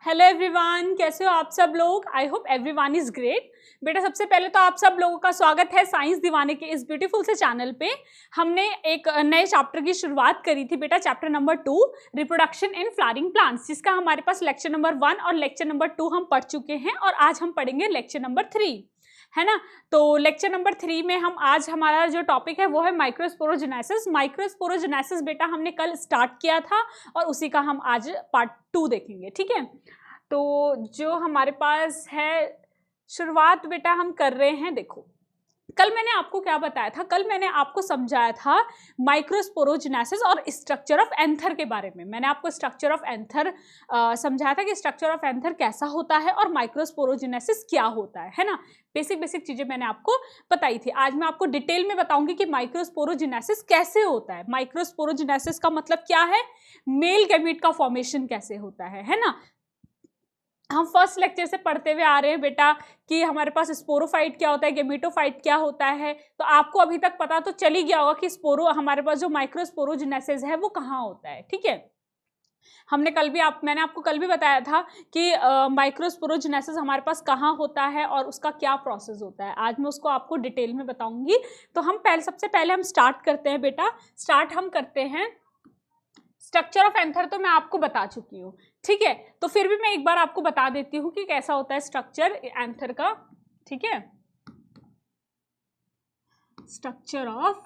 Hello everyone, कैसे हो आप सब लोग। I hope everyone is great. बेटा सबसे पहले तो आप सब लोगों का स्वागत है साइंस दीवाने के इस ब्यूटीफुल से चैनल पे। हमने एक नए चैप्टर की शुरुआत करी थी बेटा, chapter number 2 reproduction in flowering plants, जिसका हमारे पास लेक्चर नंबर 1 और लेक्चर नंबर 2 हम पढ़ चुके हैं और आज हम पढ़ेंगे लेक्चर नंबर 3, है ना। तो लेक्चर नंबर 3 में हम आज हमारा जो टॉपिक है वो है माइक्रोस्पोरोजेनेसिस। माइक्रोस्पोरोजेनेसिस बेटा हमने कल स्टार्ट किया था और उसी का हम आज पार्ट 2 देखेंगे, ठीक है। तो जो हमारे पास है शुरुआत बेटा हम कर रहे हैं। देखो कल मैंने आपको क्या बताया था, कल मैंने आपको समझाया था माइक्रोस्पोरोजेनेसिस और स्ट्रक्चर ऑफ एंथर के बारे में। मैंने आपको स्ट्रक्चर ऑफ एंथर समझाया था कि स्ट्रक्चर ऑफ एंथर कैसा होता है और माइक्रोस्पोरोजेनेसिस क्या होता है ना। बेसिक चीजें मैंने आपको बताई थी। आज मैं आपको डिटेल में बताऊंगी कि माइक्रोस्पोरोजेनेसिस कैसे होता है। माइक्रोस्पोरोजेनेसिस का मतलब क्या है, मेल गैमीट का फॉर्मेशन कैसे होता है ना। हम फर्स्ट लेक्चर से पढ़ते हुए आ रहे हैं बेटा कि हमारे पास स्पोरोफाइट क्या होता है, गेमेटोफाइट क्या होता है। तो आपको अभी तक पता तो चल ही गया होगा कि स्पोरो हमारे पास जो माइक्रोस्पोरोजेनेसिस है वो कहाँ होता है, ठीक है। हमने कल भी मैंने आपको कल भी बताया था कि माइक्रोस्पोरोजेनेसिस हमारे पास कहाँ होता है और उसका क्या प्रोसेस होता है। आज मैं उसको आपको डिटेल में बताऊंगी। तो हम सबसे पहले हम स्टार्ट करते हैं बेटा, हम करते हैं स्ट्रक्चर ऑफ एंथर। तो मैं आपको बता चुकी हूँ, ठीक है। तो फिर भी मैं एक बार आपको बता देती हूँ कि कैसा होता है स्ट्रक्चर एंथर का, ठीक है। Structure of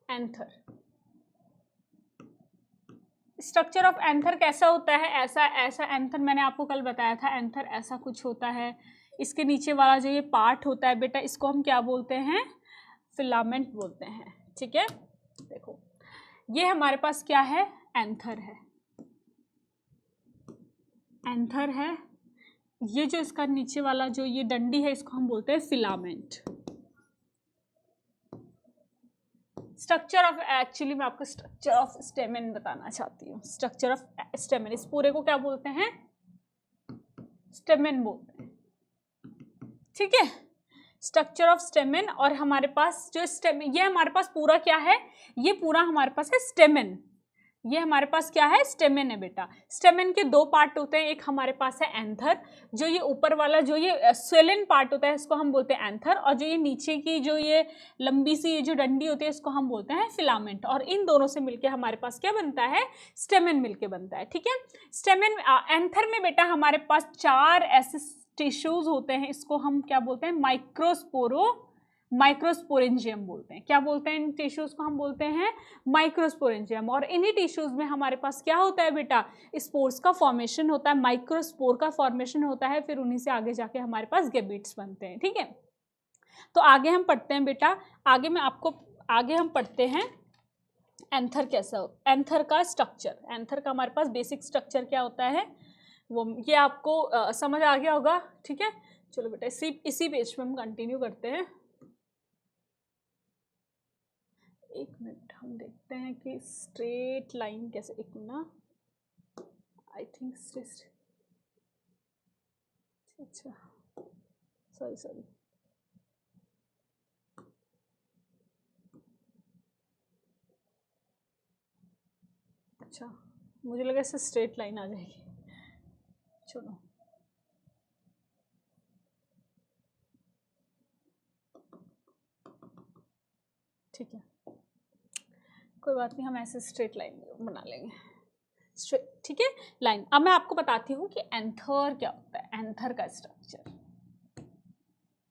anther, structure of anther कैसा होता है। ऐसा एंथर मैंने आपको कल बताया था, एंथर ऐसा कुछ होता है। इसके नीचे वाला जो ये पार्ट होता है बेटा, इसको हम क्या बोलते हैं, फिलामेंट बोलते हैं, ठीक है। देखो ये हमारे पास क्या है, एंथर है। एंथर है, ये जो इसका नीचे वाला जो ये डंडी है इसको हम बोलते हैं फिलामेंट। स्ट्रक्चर ऑफ, एक्चुअली मैं आपको स्ट्रक्चर ऑफ स्टेमेन बताना चाहती हूँ। स्ट्रक्चर ऑफ स्टेमेन, इस पूरे को क्या बोलते हैं, स्टेमेन बोलते हैं, ठीक है। Structure of stamen. और हमारे पास जो स्टेमेन, ये हमारे पास पूरा क्या है, ये पूरा हमारे पास है स्टेमेन। ये हमारे पास क्या है, स्टेमेन है बेटा। स्टेमेन के दो पार्ट होते हैं, एक हमारे पास है एंथर, जो ये ऊपर वाला जो ये स्वेलन पार्ट होता है इसको हम बोलते हैं एंथर, और जो ये नीचे की जो ये लंबी सी जो डंडी होती है इसको हम बोलते हैं फिलामेंट। और इन दोनों से मिलके हमारे पास क्या बनता है, स्टेमेन मिलके बनता है, ठीक है। स्टेमेन एंथर में बेटा हमारे पास 4 ऐसे टिश्यूज होते हैं, इसको हम क्या बोलते हैं, माइक्रोस्पोरेंजियम बोलते हैं। क्या बोलते हैं इन टिश्यूज को, हम बोलते हैं माइक्रोस्पोरेंजियम। और इन्हीं टिश्यूज में हमारे पास क्या होता है बेटा, स्पोर्स का फॉर्मेशन होता है, माइक्रोस्पोर का फॉर्मेशन होता है, फिर उन्हीं से आगे जाके हमारे पास गैमीट्स बनते हैं, ठीक है। तो आगे हम पढ़ते हैं बेटा, आगे हम पढ़ते हैं एंथर कैसा हो, एंथर का स्ट्रक्चर। एंथर का हमारे पास बेसिक स्ट्रक्चर क्या होता है वो, ये आपको समझ आ गया होगा, ठीक है। चलो बेटा इसी पेज पे हम कंटिन्यू करते हैं। एक मिनट हम देखते हैं कि स्ट्रेट लाइन कैसे, एक मिनट, आई थिंक अच्छा सॉरी अच्छा, मुझे लगा इससे स्ट्रेट लाइन आ जाएगी। चलो ठीक है, कोई बात नहीं, हम ऐसे स्ट्रेट लाइन बना लेंगे, स्ट्रेट, ठीक है लाइन। अब मैं आपको बताती हूँ कि एंथर क्या होता है, एंथर का स्ट्रक्चर,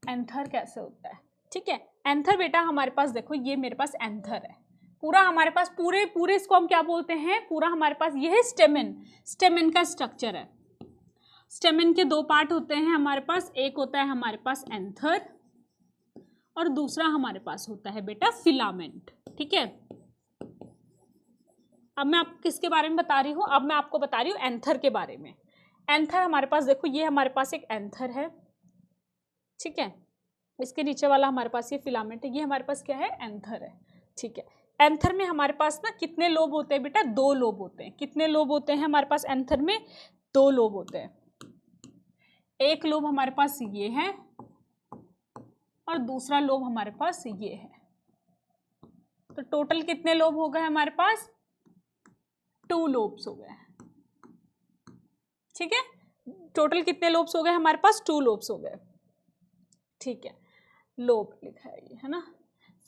एंथर कैसे होता है, ठीक है। एंथर बेटा हमारे पास देखो, ये मेरे पास एंथर है पूरा, हमारे पास पूरे इसको हम क्या बोलते हैं, पूरा हमारे पास ये है स्टेमेन। स्टेमेन का स्ट्रक्चर है। स्टेमेन के 2 पार्ट होते हैं हमारे पास, एक होता है हमारे पास एंथर और दूसरा हमारे पास होता है बेटा फिलामेंट, ठीक है। अब मैं आपको किसके बारे में बता रही हूँ, अब मैं आपको बता रही हूँ एंथर के बारे में। एंथर हमारे पास देखो, ये हमारे पास एक एंथर है, ठीक है। इसके नीचे वाला हमारे पास ये फिलामेंट है, ये हमारे पास क्या है, एंथर है, ठीक है। एंथर में हमारे पास ना कितने लोब होते हैं बेटा, 2 लोब होते हैं। कितने लोब होते हैं हमारे पास एंथर में, 2 लोब होते हैं। एक लोब हमारे पास ये है और दूसरा लोब हमारे पास ये है। तो टोटल कितने लोब हो गए हमारे पास, 2 लोब्स हो गए, ठीक है। टोटल कितने लोब्स हो गए हमारे पास? 2 लोब्स हो गए, ठीक है। लोब लिखा है ये, है ना।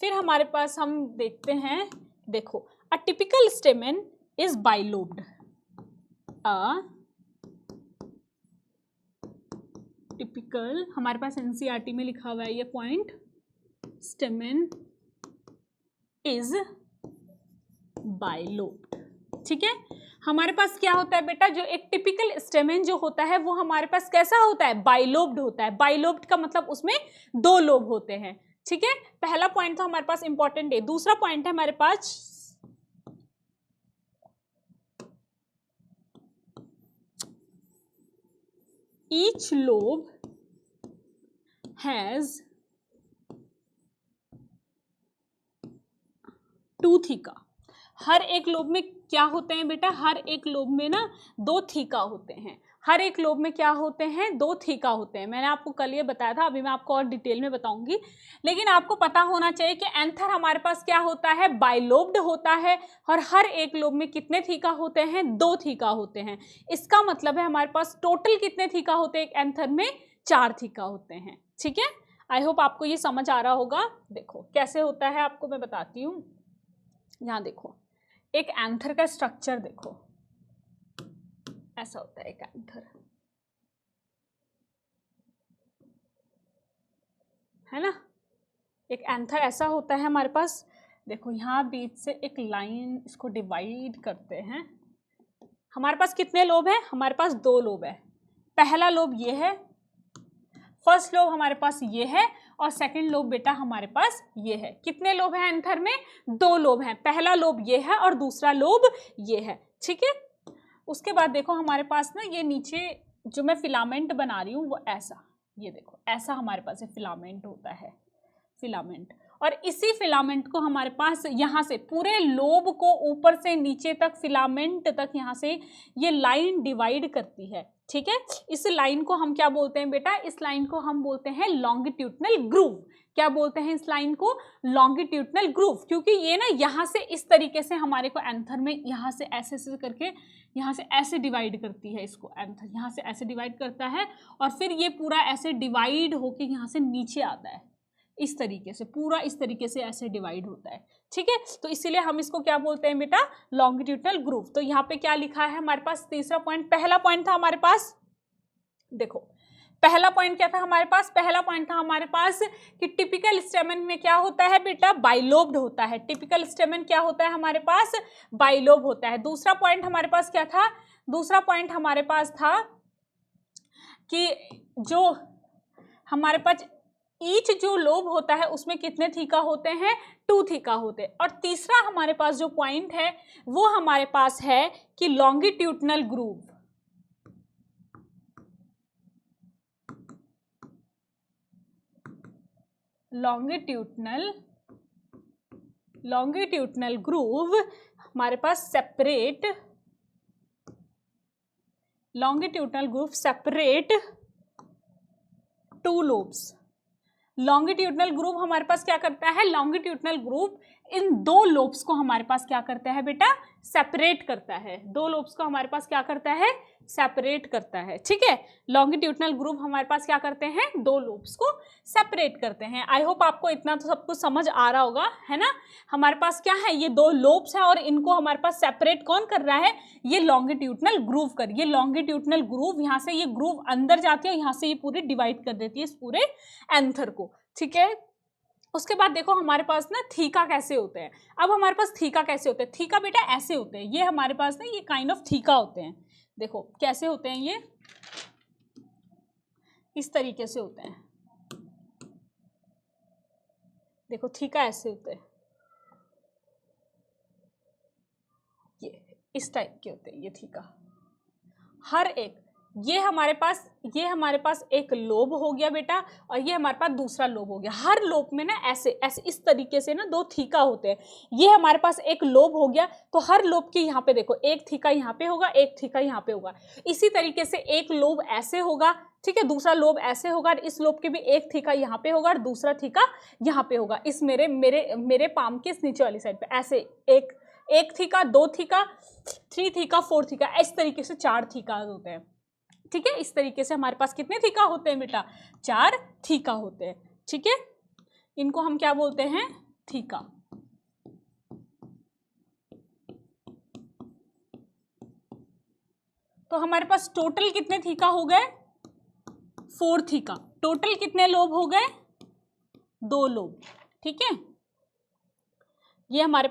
फिर हमारे पास हम देखते हैं, देखो a typical stamen is bilobed. A typical, हमारे पास एनसीईआरटी में लिखा हुआ है ये पॉइंट, स्टेमेन इज बाइलोब्ड, ठीक है। हमारे पास क्या होता है बेटा, जो एक टिपिकल स्टेमेन जो होता है वो हमारे पास कैसा होता है? बाइलोब्ड होता है। बाइलोब्ड का मतलब उसमें 2 लोब होते हैं, ठीक है। पहला पॉइंट तो हमारे पास इंपॉर्टेंट है। दूसरा पॉइंट है हमारे पास ईच लोब हैज 2 थीका। हर एक लोब में क्या होते हैं बेटा? हर एक लोब में ना 2 थीका होते हैं। हर एक लोब में क्या होते हैं? 2 थीका होते हैं। मैंने आपको कल ये बताया था, अभी मैं आपको और डिटेल में बताऊंगी, लेकिन आपको पता होना चाहिए कि एंथर हमारे पास क्या होता है? बाइलोब्ड होता है। और हर एक लोब में कितने थीका होते हैं? 2 थीका होते हैं। इसका मतलब है हमारे पास टोटल कितने थीका होते हैं एक एंथर में? 4 थीका होते हैं, ठीक है। आई होप आपको ये समझ आ रहा होगा। देखो कैसे होता है, आपको मैं बताती हूँ। यहाँ देखो, एक एंथर का स्ट्रक्चर देखो, ऐसा होता है एक एंथर, है ना। एक एंथर ऐसा होता है हमारे पास। देखो यहाँ बीच से एक लाइन इसको डिवाइड करते हैं। हमारे पास कितने लोब हैं? हमारे पास 2 लोब है। पहला लोब ये है, फर्स्ट लोब हमारे पास ये है, और सेकंड लोब बेटा हमारे पास ये है। कितने लोब हैं एंथर में? 2 लोब हैं। पहला लोब ये है और दूसरा लोब ये है, ठीक है। उसके बाद देखो हमारे पास ना ये नीचे जो मैं फिलामेंट बना रही हूँ वो ऐसा, ये देखो ऐसा हमारे पास ये फिलामेंट होता है, फिलामेंट। और इसी फिलामेंट को हमारे पास यहाँ से पूरे लोब को ऊपर से नीचे तक फिलामेंट तक यहाँ से ये लाइन डिवाइड करती है, ठीक है। इस लाइन को हम क्या बोलते हैं बेटा? इस लाइन को हम बोलते हैं लॉन्गिट्यूडनल ग्रूव। क्या बोलते हैं इस लाइन को? Longitudinal groove. क्योंकि ये ना यहाँ से इस तरीके से हमारे को एंथर में यहाँ से ऐसे करके यहाँ से ऐसे डिवाइड करती है इसको। एंथर यहाँ से ऐसे डिवाइड करता है और फिर ये पूरा ऐसे डिवाइड होके यहाँ से नीचे आता है, इस तरीके से पूरा इस तरीके से ऐसे डिवाइड होता है, ठीक है। तो इसीलिए हम इसको क्या बोलते हैं बेटा? Longitudinal groove. तो यहाँ पे क्या लिखा है हमारे पास? तीसरा पॉइंट, पहला पॉइंट था हमारे पास, देखो पहला पॉइंट क्या था हमारे पास? पहला पॉइंट था हमारे पास कि टिपिकल स्टेमन में क्या होता है बेटा? बाइलोब्ड होता है। टिपिकल स्टेमन क्या होता है हमारे पास? बाइलोब होता है। दूसरा पॉइंट हमारे पास क्या था? दूसरा पॉइंट हमारे पास था कि जो हमारे पास ईच जो लोब होता है उसमें कितने थीका होते हैं? 2 थीका होते हैं। और तीसरा हमारे पास जो पॉइंट है वो हमारे पास है कि लॉन्गिट्यूडनल ग्रूव। लॉन्गिट्यूडनल ग्रूव हमारे पास separate, longitudinal groove separate 2 lobes. Longitudinal groove हमारे पास क्या करता है? लॉन्गिट्यूडनल ग्रूव इन 2 लोब्स को हमारे पास क्या करता है बेटा? सेपरेट करता है। 2 लोब्स को हमारे पास क्या करता है? सेपरेट करता है, ठीक है। लॉन्गिट्यूडनल ग्रूव हमारे पास क्या करते हैं? 2 लोब्स को सेपरेट करते हैं। आई होप आपको इतना तो सब कुछ समझ आ रहा होगा, है ना। हमारे पास क्या है? ये 2 लोब्स हैं और इनको हमारे पास सेपरेट कौन कर रहा है? ये लॉन्गिट्यूडनल ग्रूव कर। ये लॉन्गिट्यूडनल ग्रूव यहाँ से ये ग्रूव अंदर जाती है, यहाँ से ये पूरी डिवाइड कर देती है इस पूरे एंथर को, ठीक है। उसके बाद देखो हमारे पास ना थीका कैसे होते हैं। अब हमारे पास थीका कैसे होते हैं? थीका बेटा ऐसे होते हैं, ये हमारे पास ना ये काइंड ऑफ थीका होते हैं। देखो कैसे होते हैं, ये इस तरीके से होते हैं। देखो थीका ऐसे होते हैं, ये इस टाइप के होते हैं ये थीका। हर एक ये हमारे पास एक लोब हो गया बेटा, और ये हमारे पास दूसरा लोब हो गया। हर लोब में ना ऐसे ऐसे इस तरीके से ना 2 थीका होते हैं। ये हमारे पास एक लोब हो गया, तो हर लोब के यहाँ पे देखो एक थीका यहाँ पे होगा, एक थीका यहाँ पे होगा। इसी तरीके से एक लोब ऐसे होगा, ठीक है, दूसरा लोब ऐसे होगा, और इस लोब के भी एक थीका यहाँ पे होगा और दूसरा थीका यहाँ पे होगा। इस मेरे पाम के इस नीचे वाली साइड पे ऐसे एक 1 थीका, 2 थीका, 3 थीका, 4 थीका, इस तरीके से 4 थीकाज होते हैं। ठीक है, इस तरीके से हमारे पास कितने थीका होते हैं बेटा? 4 थीका होते हैं। ठीक है, इनको हम क्या बोलते हैं? थीका। तो हमारे पास टोटल कितने थीका हो गए? 4 थीका। टोटल कितने लोब हो गए? 2 लोब। ठीक है, ये हमारे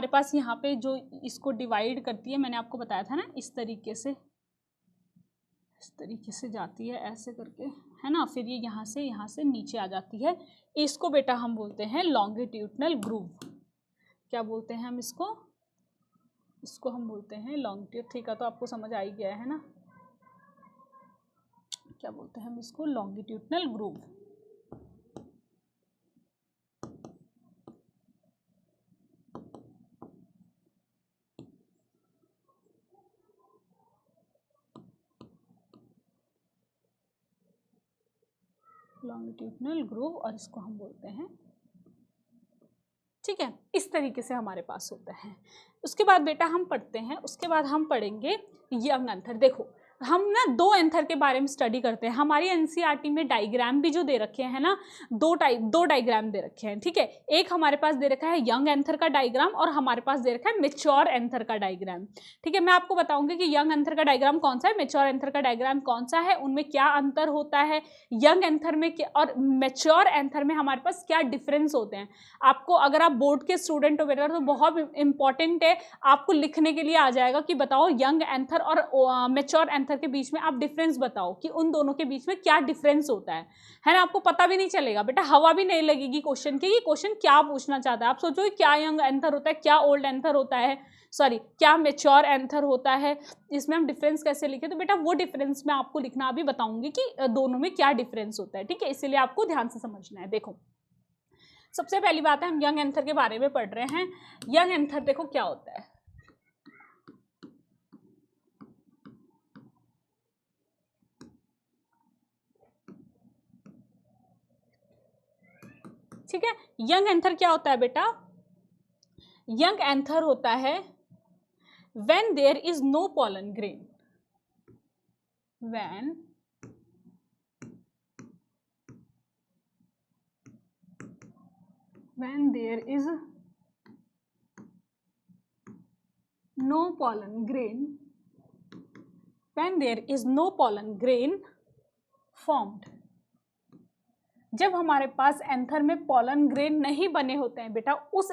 पास यहाँ पे जो इसको डिवाइड करती है, मैंने आपको बताया था ना, इस तरीके से जाती है ऐसे करके, है ना, फिर ये यहाँ से नीचे आ जाती है। इसको बेटा हम बोलते हैं लॉन्गिट्यूडनल ग्रूव। क्या बोलते हैं हम इसको? इसको हम बोलते हैं लॉन्गिट्यूड। ठीक है, तो आपको समझ आ ही गया है ना, क्या बोलते हैं हम इसको? Longitudinal groove. लॉन्गिट्यूडनल ग्रूव, और इसको हम बोलते हैं, ठीक है, इस तरीके से हमारे पास होता है। उसके बाद बेटा हम पढ़ते हैं, उसके बाद हम पढ़ेंगे यंग एंथर। देखो हम ना 2 एंथर के बारे में स्टडी करते हैं। हमारी एनसीईआरटी में डायग्राम भी जो दे रखे हैं ना, 2 डायग्राम दे रखे हैं। ठीक है, एक हमारे पास दे रखा है यंग एंथर का डायग्राम, और हमारे पास दे रखा है मेच्योर एंथर का डायग्राम। ठीक है, मैं आपको बताऊंगी कि यंग एंथर का डायग्राम कौन सा है, मेच्योर एंथर का डायग्राम कौन सा है, उनमें क्या अंतर होता है, यंग एंथर में और मेच्योर एंथर में हमारे पास क्या डिफरेंस होते हैं। आपको, अगर आप बोर्ड के स्टूडेंट हो बेटा, तो बहुत इंपॉर्टेंट है, आपको लिखने के लिए आ जाएगा कि बताओ यंग एंथर और मेच्योर एंथर के बीच में आप डिफरेंस बताओ कि उन दोनों के बीच में क्या डिफरेंस होता है ना। आपको पता भी नहीं चलेगा बेटा, हवा भी नहीं लगेगी क्वेश्चन की, ये क्वेश्चन क्या पूछना चाहता है। आप सोचो क्या यंग एंथर होता है, क्या ओल्ड एंथर होता है, सॉरी क्या मेच्योर एंथर होता है, इसमें हम डिफरेंस कैसे लिखे। तो बेटा वो डिफरेंस मैं आपको लिखना अभी बताऊंगी कि दोनों में क्या डिफरेंस होता है। ठीक है, इसीलिए आपको ध्यान से समझना है। देखो सबसे पहली बात है, हम यंग एंथर के बारे में पढ़ रहे हैं। यंग एंथर देखो क्या होता है। ठीक है, यंग एंथर क्या होता है बेटा? यंग एंथर होता है when there is no pollen grain, when there is no pollen grain, when there is no pollen grain formed। जब हमारे पास एंथर में पॉलन ग्रेन नहीं बने होते हैं बेटा, उस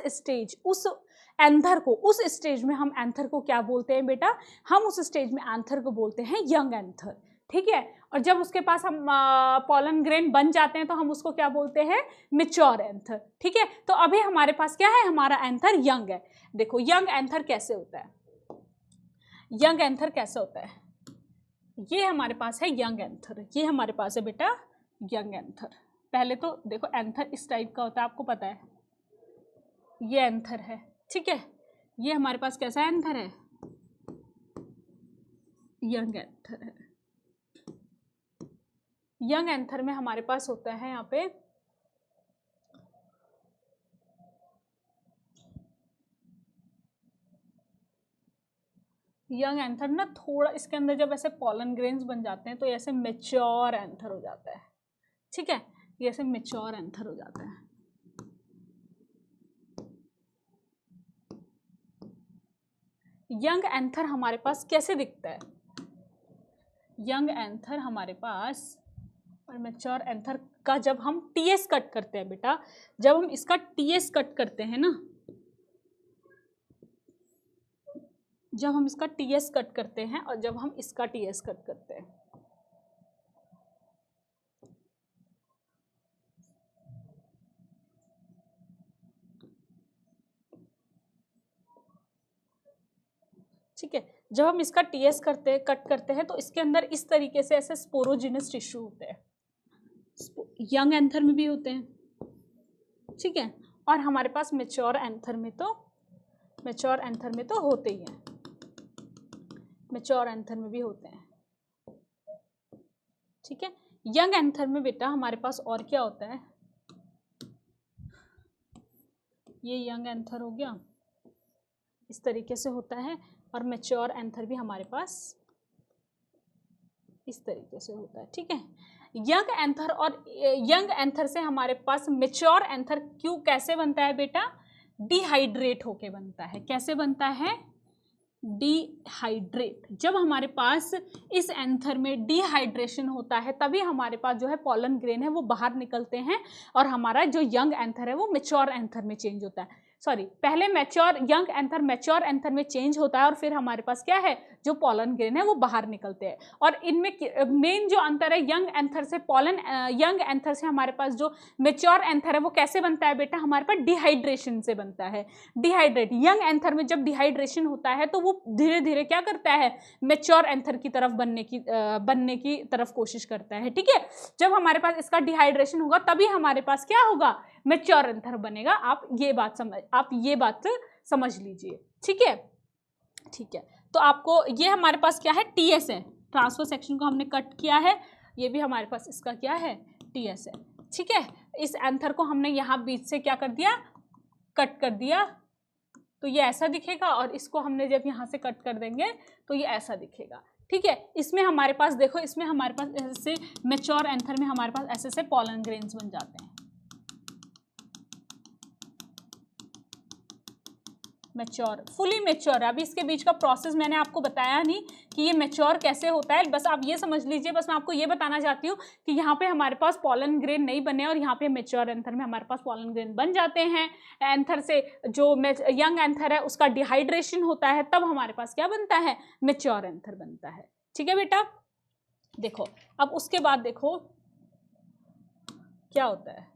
स्टेज में हम एंथर को क्या बोलते हैं बेटा? हम उस स्टेज में एंथर को बोलते हैं यंग एंथर। ठीक है, और जब उसके पास हम पॉलन ग्रेन बन जाते हैं तो हम उसको क्या बोलते हैं? Mature anther. ठीक है, तो अभी हमारे पास क्या है? हमारा एंथर यंग है। देखो यंग एंथर कैसे होता है, यंग एंथर कैसे होता है, ये हमारे पास है यंग एंथर, ये हमारे पास है बेटा यंग एंथर। पहले तो देखो एंथर इस टाइप का होता है, आपको पता है, ये एंथर है। ठीक है, ये हमारे पास कैसा एंथर है? यंग एंथर है। यंग एंथर में हमारे पास होता है यहाँ पे यंग एंथर ना, थोड़ा इसके अंदर जब ऐसे पॉलन ग्रेन्स बन जाते हैं तो ऐसे मेच्योर एंथर हो जाता है। ठीक है, ये ऐसे मेच्योर एंथर हो जाता है। यंग एंथर हमारे पास कैसे दिखता है? यंग एंथर हमारे पास और मेच्योर एंथर का जब हम टीएस कट करते हैं बेटा, जब हम इसका टीएस कट करते हैं ना, जब हम इसका टीएस कट करते हैं और जब हम इसका टीएस कट करते हैं, ठीक है, जब हम इसका टीएस कट करते हैं तो इसके अंदर इस तरीके से ऐसे स्पोरोजिनस टिश्यू होते हैं, यंग एंथर में भी होते हैं। ठीक है, और हमारे पास मेच्योर एंथर में तो होते ही हैं, मेच्योर एंथर में भी होते हैं। ठीक है, यंग एंथर में बेटा हमारे पास और क्या होता है? ये यंग एंथर हो गया, इस तरीके से होता है, और मैच्योर एंथर भी हमारे पास इस तरीके से होता है, ठीक है। यंग एंथर और यंग एंथर से हमारे पास मैच्योर एंथर क्यों कैसे बनता है बेटा? डिहाइड्रेट होके बनता है। कैसे बनता है? डिहाइड्रेट। जब हमारे पास इस एंथर में डिहाइड्रेशन होता है तभी हमारे पास जो है पॉलन ग्रेन है वो बाहर निकलते हैं, और हमारा जो यंग एंथर है वो मैच्योर एंथर में चेंज होता है। सॉरी, पहले mature young anther mature anther में चेंज होता है, और फिर हमारे पास क्या है, जो पॉलन ग्रेन है वो बाहर निकलते हैं। और इनमें मेन जो अंतर है यंग एंथर से यंग एंथर से हमारे पास जो मैच्योर एंथर है वो कैसे बनता है बेटा? हमारे पास डिहाइड्रेशन से बनता है। डिहाइड्रेट, यंग एंथर में जब डिहाइड्रेशन होता है तो वो धीरे धीरे क्या करता है, मैच्योर एंथर की तरफ बनने की तरफ कोशिश करता है, ठीक है। जब हमारे पास इसका डिहाइड्रेशन होगा तभी हमारे पास क्या होगा, मैच्योर एंथर बनेगा। आप ये बात समझ लीजिए, ठीक है। ठीक है, तो आपको ये हमारे पास क्या है, टीएस है। ट्रांसफर सेक्शन को हमने कट किया है, ये भी हमारे पास इसका क्या है, टीएस है, ठीक है। इस एंथर को हमने यहाँ बीच से क्या कर दिया, कट कर दिया, तो ये ऐसा दिखेगा, और इसको हमने जब यहाँ से कट कर देंगे तो ये ऐसा दिखेगा, ठीक है। इसमें हमारे पास देखो, इसमें हमारे पास ऐसे मैच्योर एंथर में हमारे पास ऐसे पॉलन ग्रेन्स बन जाते हैं, मैच्योर, फुली मैच्योर है। अभी इसके बीच का प्रोसेस मैंने आपको बताया नहीं कि ये मैच्योर कैसे होता है, बस आप ये समझ लीजिए। बस मैं आपको ये बताना चाहती हूँ कि यहाँ पे हमारे पास पॉलन ग्रेन नहीं बने, और यहाँ पे मैच्योर एंथर में हमारे पास पॉलन ग्रेन बन जाते हैं। एंथर से जो यंग एंथर है उसका डिहाइड्रेशन होता है, तब हमारे पास क्या बनता है, मैच्योर एंथर बनता है, ठीक है बेटा। देखो अब उसके बाद देखो क्या होता है,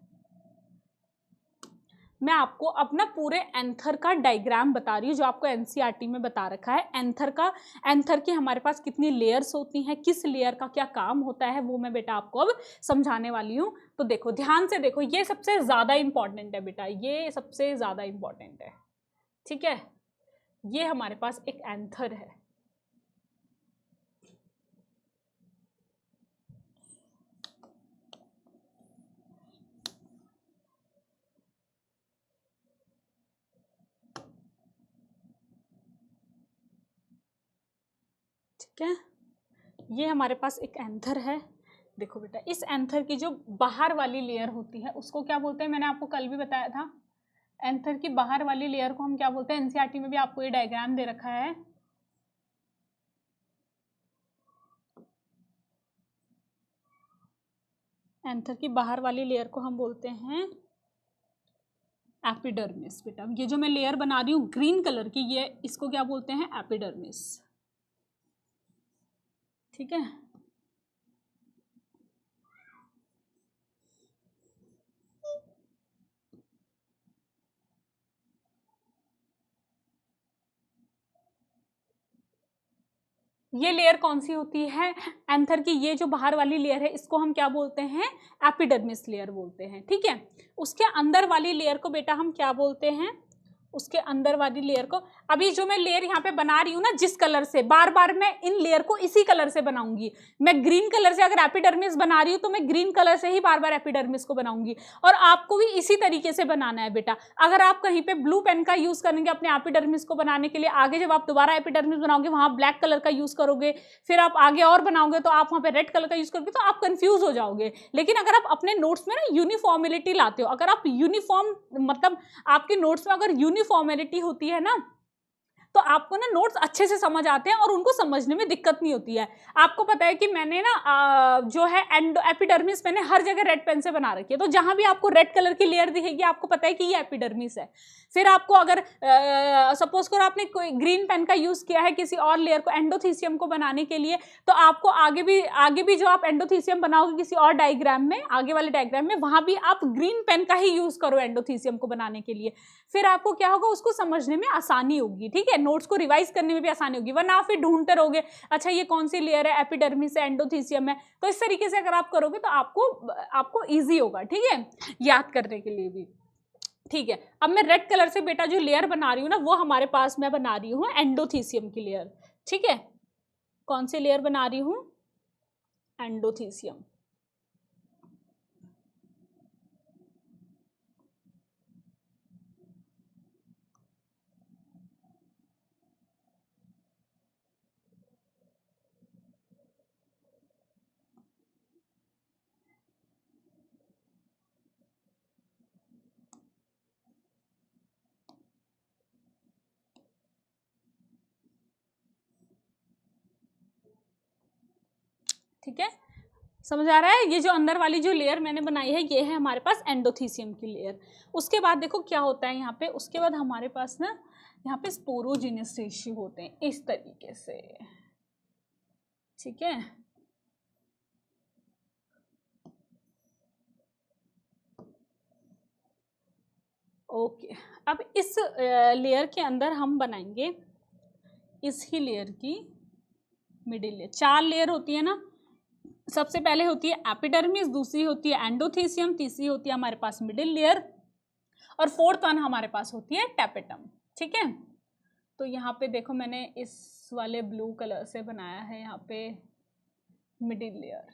मैं आपको अपना पूरे एंथर का डायग्राम बता रही हूँ जो आपको एनसीईआरटी में बता रखा है। एंथर की हमारे पास कितनी लेयर्स होती हैं, किस लेयर का क्या काम होता है, वो मैं बेटा आपको अब समझाने वाली हूँ। तो देखो, ध्यान से देखो, ये सबसे ज़्यादा इंपॉर्टेंट है बेटा, ये सबसे ज़्यादा इंपॉर्टेंट है, ठीक है। ये हमारे पास एक एंथर है, ठीक है। ये हमारे पास एक एंथर है। देखो बेटा, इस एंथर की जो बाहर वाली लेयर होती है उसको क्या बोलते हैं, मैंने आपको कल भी बताया था। एंथर की बाहर वाली लेयर को हम क्या बोलते हैं, एनसीईआरटी में भी आपको ये डायग्राम दे रखा है। एंथर की बाहर वाली लेयर को हम बोलते हैं एपिडर्मिस। बेटा ये जो मैं लेयर बना रही हूँ ग्रीन कलर की, ये इसको क्या बोलते हैं, एपिडर्मिस, ठीक है। ये लेयर कौन सी होती है, एंथर की ये जो बाहर वाली लेयर है इसको हम क्या बोलते हैं, एपिडर्मिस लेयर बोलते हैं, ठीक है। उसके अंदर वाली लेयर को बेटा हम क्या बोलते हैं, उसके अंदर वाली लेयर को, अभी जो मैं लेयर यहाँ पे बना रही हूँ ना जिस कलर से, बार बार मैं इन लेयर को इसी कलर से बनाऊंगी। मैं ग्रीन कलर से अगर एपिडर्मिस बना रही हूँ तो मैं ग्रीन कलर से ही बार बार एपिडर्मिस को बनाऊंगी, और आपको भी इसी तरीके से बनाना है बेटा। अगर आप कहीं पे ब्लू पेन का यूज करेंगे अपने एपिडर्मिस को बनाने के लिए, आगे जब आप दोबारा एपिडर्मिस बनाओगे वहां ब्लैक कलर का यूज करोगे, फिर आप आगे और बनाओगे तो आप वहां पे रेड कलर का यूज करोगे, तो आप कंफ्यूज हो जाओगे। लेकिन अगर आप अपने नोट्स में ना यूनिफॉर्मिलिटी लाते हो, अगर आप यूनिफॉर्म मतलब आपके नोट्स में अगर यूनिफॉर्मिलिटी होती है ना, तो आपको ना नोट्स अच्छे से समझ आते हैं और उनको समझने में दिक्कत नहीं होती है। आपको पता है कि मैंने ना जो है एपिडर्मिस मैंने हर जगह रेड पेन से बना रखी है, तो जहां भी आपको रेड कलर की लेयर दिखेगी आपको पता है कि ये एपिडर्मिस है। फिर आपको अगर सपोज करो आपने कोई ग्रीन पेन का यूज किया है किसी और लेयर को, एंडोथीसियम को बनाने के लिए, तो आपको आगे भी जो आप एंडोथीसियम बनाओगे किसी और डायग्राम में, आगे वाले डायग्राम में, वहां भी आप ग्रीन पेन का ही यूज करो एंडोथीसियम को बनाने के लिए। फिर आपको क्या होगा, उसको समझने में आसानी होगी, ठीक है, नोट्स को रिवाइज करने में भी आसानी होगी। वरना आप फिर ढूंढते रहोगे, अच्छा ये कौन सी लेयर है, एपिडर्मिस है, एंडोथीसियम है। तो इस तरीके से अगर आप करोगे तो आपको ईजी होगा, ठीक है, याद करने के लिए भी, ठीक है। अब मैं रेड कलर से बेटा जो लेयर बना रही हूँ ना, वो हमारे पास मैं बना रही हूँ एंडोथीसियम की लेयर, ठीक है। कौन सी लेयर बना रही हूँ, एंडोथीसियम, ठीक है, समझ आ रहा है। ये जो अंदर वाली जो लेयर मैंने बनाई है ये है हमारे पास एंडोथीसियम की लेयर। उसके बाद देखो क्या होता है यहाँ पे, उसके बाद हमारे पास ना यहाँ पे स्पोरोजिनस टिश्यू होते हैं इस तरीके से, ठीक है। ओके, अब इस लेयर के अंदर हम बनाएंगे इस ही लेयर की मिडिल लेयर। 4 लेयर होती है ना, सबसे पहले होती है एपिडर्मिस, दूसरी होती है एंडोथीसियम, तीसरी होती है हमारे पास मिडिल लेयर, और फोर्थ वन हमारे पास होती है टैपेटम, ठीक है। तो यहाँ पे देखो मैंने इस वाले ब्लू कलर से बनाया है यहाँ पे मिडिल लेयर,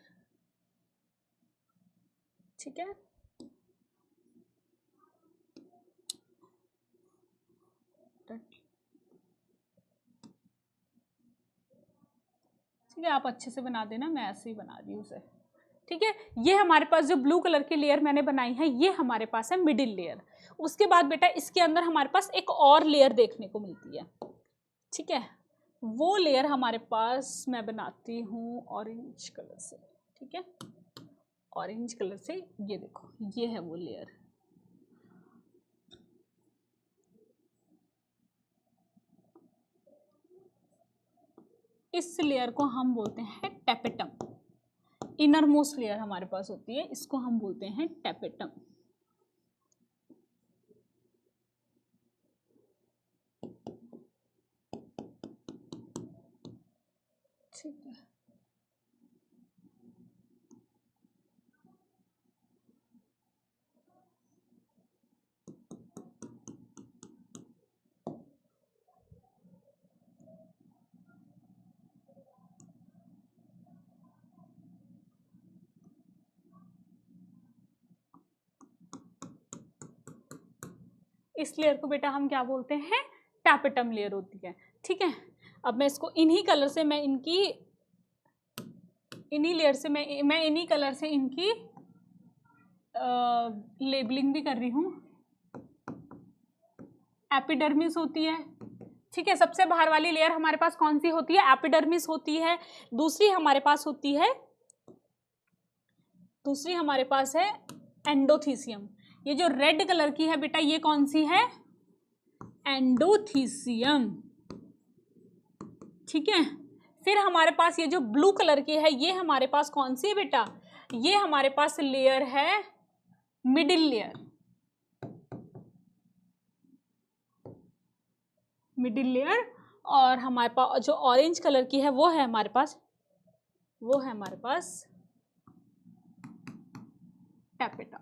ठीक है। ठीक है, आप अच्छे से बना देना, मैं ऐसे ही बना दी उसे, ठीक है। ये हमारे पास जो ब्लू कलर की लेयर मैंने बनाई है ये हमारे पास है मिडिल लेयर। उसके बाद बेटा इसके अंदर हमारे पास एक और लेयर देखने को मिलती है, ठीक है। वो लेयर हमारे पास मैं बनाती हूँ ऑरेंज कलर से, ठीक है। ऑरेंज कलर से ये देखो, ये है वो लेयर। इस लेयर को हम बोलते हैं टैपेटम। इनर मोस्ट लेयर हमारे पास होती है, इसको हम बोलते हैं टैपेटम। ठीक है, इस लेयर को बेटा हम क्या बोलते हैं, टैपेटम लेयर होती है, ठीक है। अब मैं इसको इन्हीं कलर से मैं इनकी इन्हीं लेयर से मैं इन्हीं कलर से इनकी लेबलिंग भी कर रही हूँ। एपिडर्मिस होती है, ठीक है। सबसे बाहर वाली लेयर हमारे पास कौन सी होती है, एपिडर्मिस होती है। दूसरी हमारे पास होती है, दूसरी हमारे पास है एंडोथीसियम। ये जो रेड कलर की है बेटा ये कौन सी है, एंडोथीसियम, ठीक है। फिर हमारे पास ये जो ब्लू कलर की है ये हमारे पास कौन सी है बेटा, ये हमारे पास लेयर है मिडिल लेयर। मिडिल लेयर, और हमारे पास जो ऑरेंज कलर की है वो है हमारे पास टैपेटम,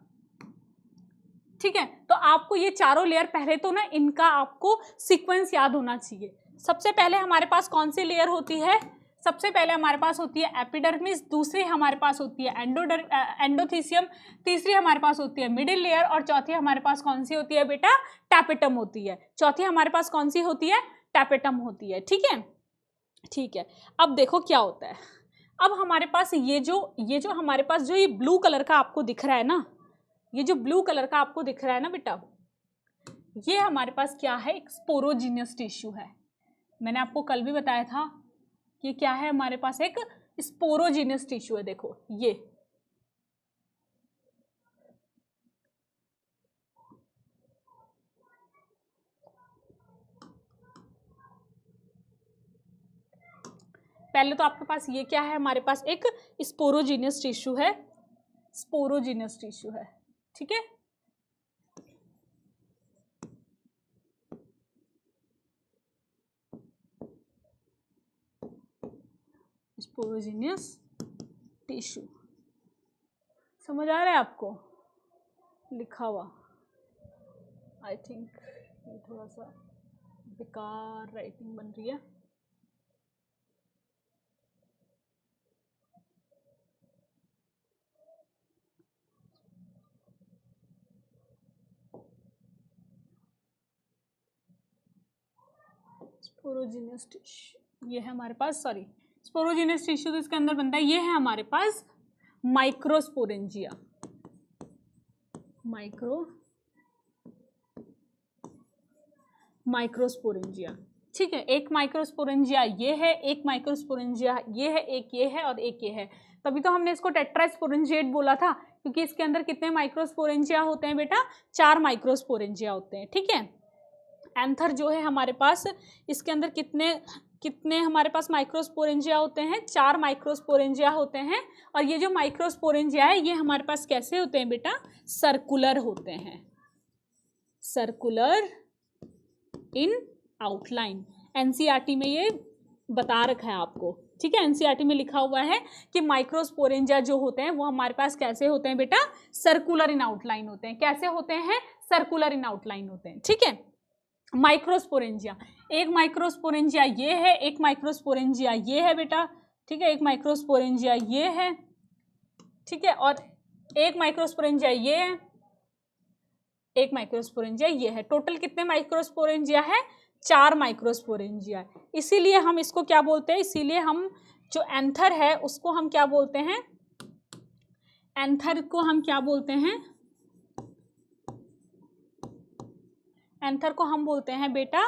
ठीक है। तो आपको ये चारों लेयर पहले तो ना इनका आपको सीक्वेंस याद होना चाहिए। सबसे पहले हमारे पास कौन सी लेयर होती है, सबसे पहले हमारे पास होती है एपिडर्मिस, दूसरी हमारे पास होती है एंडोथीसियम, तीसरी हमारे पास होती है मिडिल लेयर, और चौथी हमारे पास कौन सी होती है बेटा, टैपेटम होती है। चौथी हमारे पास कौन सी होती है, टैपेटम होती है, ठीक है। ठीक है, अब देखो क्या होता है। अब हमारे पास ये जो हमारे पास जो ये ब्लू कलर का आपको दिख रहा है ना, ये जो ब्लू कलर का आपको दिख रहा है ना बेटा, ये हमारे पास क्या है, एक स्पोरोजिनियस टिश्यू है। मैंने आपको कल भी बताया था कि क्या है, हमारे पास एक स्पोरोजिनियस टिश्यू है। देखो ये पहले तो आपके पास ये क्या है, हमारे पास एक स्पोरोजिनियस टिश्यू है, स्पोरोजिनियस टिश्यू है, ठीक है। स्पोरोजिनियस टिश्यू समझ आ रहा है आपको, लिखा हुआ। आई थिंक ये थोड़ा सा बेकार राइटिंग बन रही है। स्पोरोजिनियस टिश्यू ये है हमारे पास, सॉरी स्पोरोजिनियस टिश्यू तो इसके अंदर बनता है, ये है हमारे पास माइक्रोस्पोरेंजिया। माइक्रोस्पोरेंजिया, ठीक है, एक माइक्रोस्पोरेंजिया ये है, एक माइक्रोस्पोरेंजिया ये है, एक ये है और एक ये है। तभी तो हमने इसको टेट्रास्पोरेंजिएट बोला था, क्योंकि इसके अंदर कितने माइक्रोस्पोरेंजिया होते हैं बेटा? 4 माइक्रोस्पोरेंजिया होते हैं। ठीक है, एंथर जो है हमारे पास, इसके अंदर कितने कितने हमारे पास माइक्रोस्पोरेंजिया होते हैं? 4 माइक्रोस्पोरेंजिया होते हैं। और ये जो माइक्रोस्पोरेंजिया है ये हमारे पास कैसे होते हैं बेटा? सर्कुलर होते हैं, सर्कुलर इन आउटलाइन। एनसीईआरटी में ये बता रखा है आपको। ठीक है, एनसीईआरटी में लिखा हुआ है कि माइक्रोस्पोरेंजिया जो होते हैं वो हमारे पास कैसे होते हैं बेटा? सर्कुलर इन आउटलाइन होते हैं। कैसे होते हैं? सर्कुलर इन आउटलाइन होते हैं। ठीक है, माइक्रोस्पोरेंजिया, एक माइक्रोस्पोरेंजिया ये है, एक माइक्रोस्पोरेंजिया ये है बेटा। ठीक है, एक माइक्रोस्पोरेंजिया ये है। ठीक है, और एक माइक्रोस्पोरेंजिया ये है, एक माइक्रोस्पोरेंजिया ये है। टोटल कितने माइक्रोस्पोरेंजिया है? 4 माइक्रोस्पोरेंजिया। इसीलिए हम इसको क्या बोलते हैं? इसीलिए हम जो एंथर है उसको हम क्या बोलते हैं? एंथर को हम क्या बोलते हैं? एंथर को हम बोलते हैं बेटा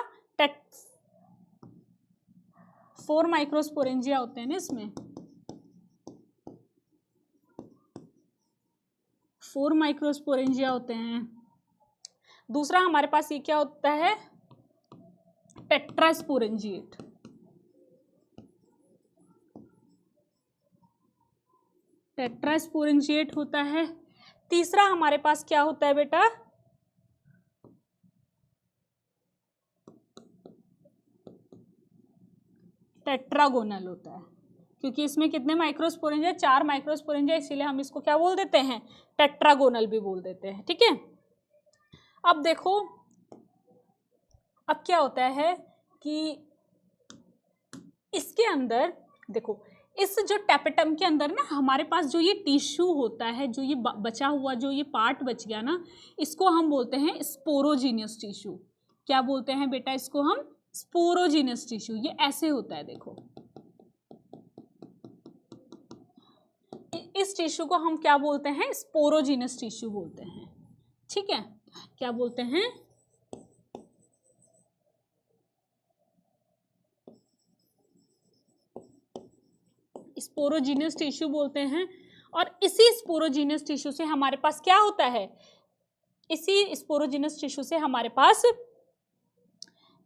4 माइक्रोस्पोरेंजिया होते हैं ना इसमें, 4 माइक्रोस्पोरेंजिया होते हैं। दूसरा हमारे पास ये क्या होता है? टेट्रास्पोरेंजिएट। टेट्रास्पोरेंजिएट होता है। तीसरा हमारे पास क्या होता है बेटा? टेट्रागोनल होता है, क्योंकि इसमें कितने माइक्रोस्पोरेंजिया? 4 माइक्रोस्पोरेंजिया, इसीलिए हम इसको क्या बोल देते हैं? टेट्रागोनल भी बोल देते हैं। ठीक है, अब देखो, अब क्या होता है कि इसके अंदर देखो, इस जो टेपेटम के अंदर ना हमारे पास जो ये टिश्यू होता है, जो ये बचा हुआ जो ये पार्ट बच गया ना, इसको हम बोलते हैं स्पोरोजीनियस टिश्यू। क्या बोलते हैं बेटा इसको हम? Sporogenous tissue. ये ऐसे होता है, देखो इस टिश्यू को हम क्या बोलते हैं? स्पोरोजीनियस टिश्यू बोलते हैं। ठीक है, क्या बोलते हैं? स्पोरोजीनियस टिश्यू बोलते हैं। और इसी स्पोरोजीनियस टिश्यू से हमारे पास क्या होता है? इसी स्पोरोजीनियस टिश्यू से हमारे पास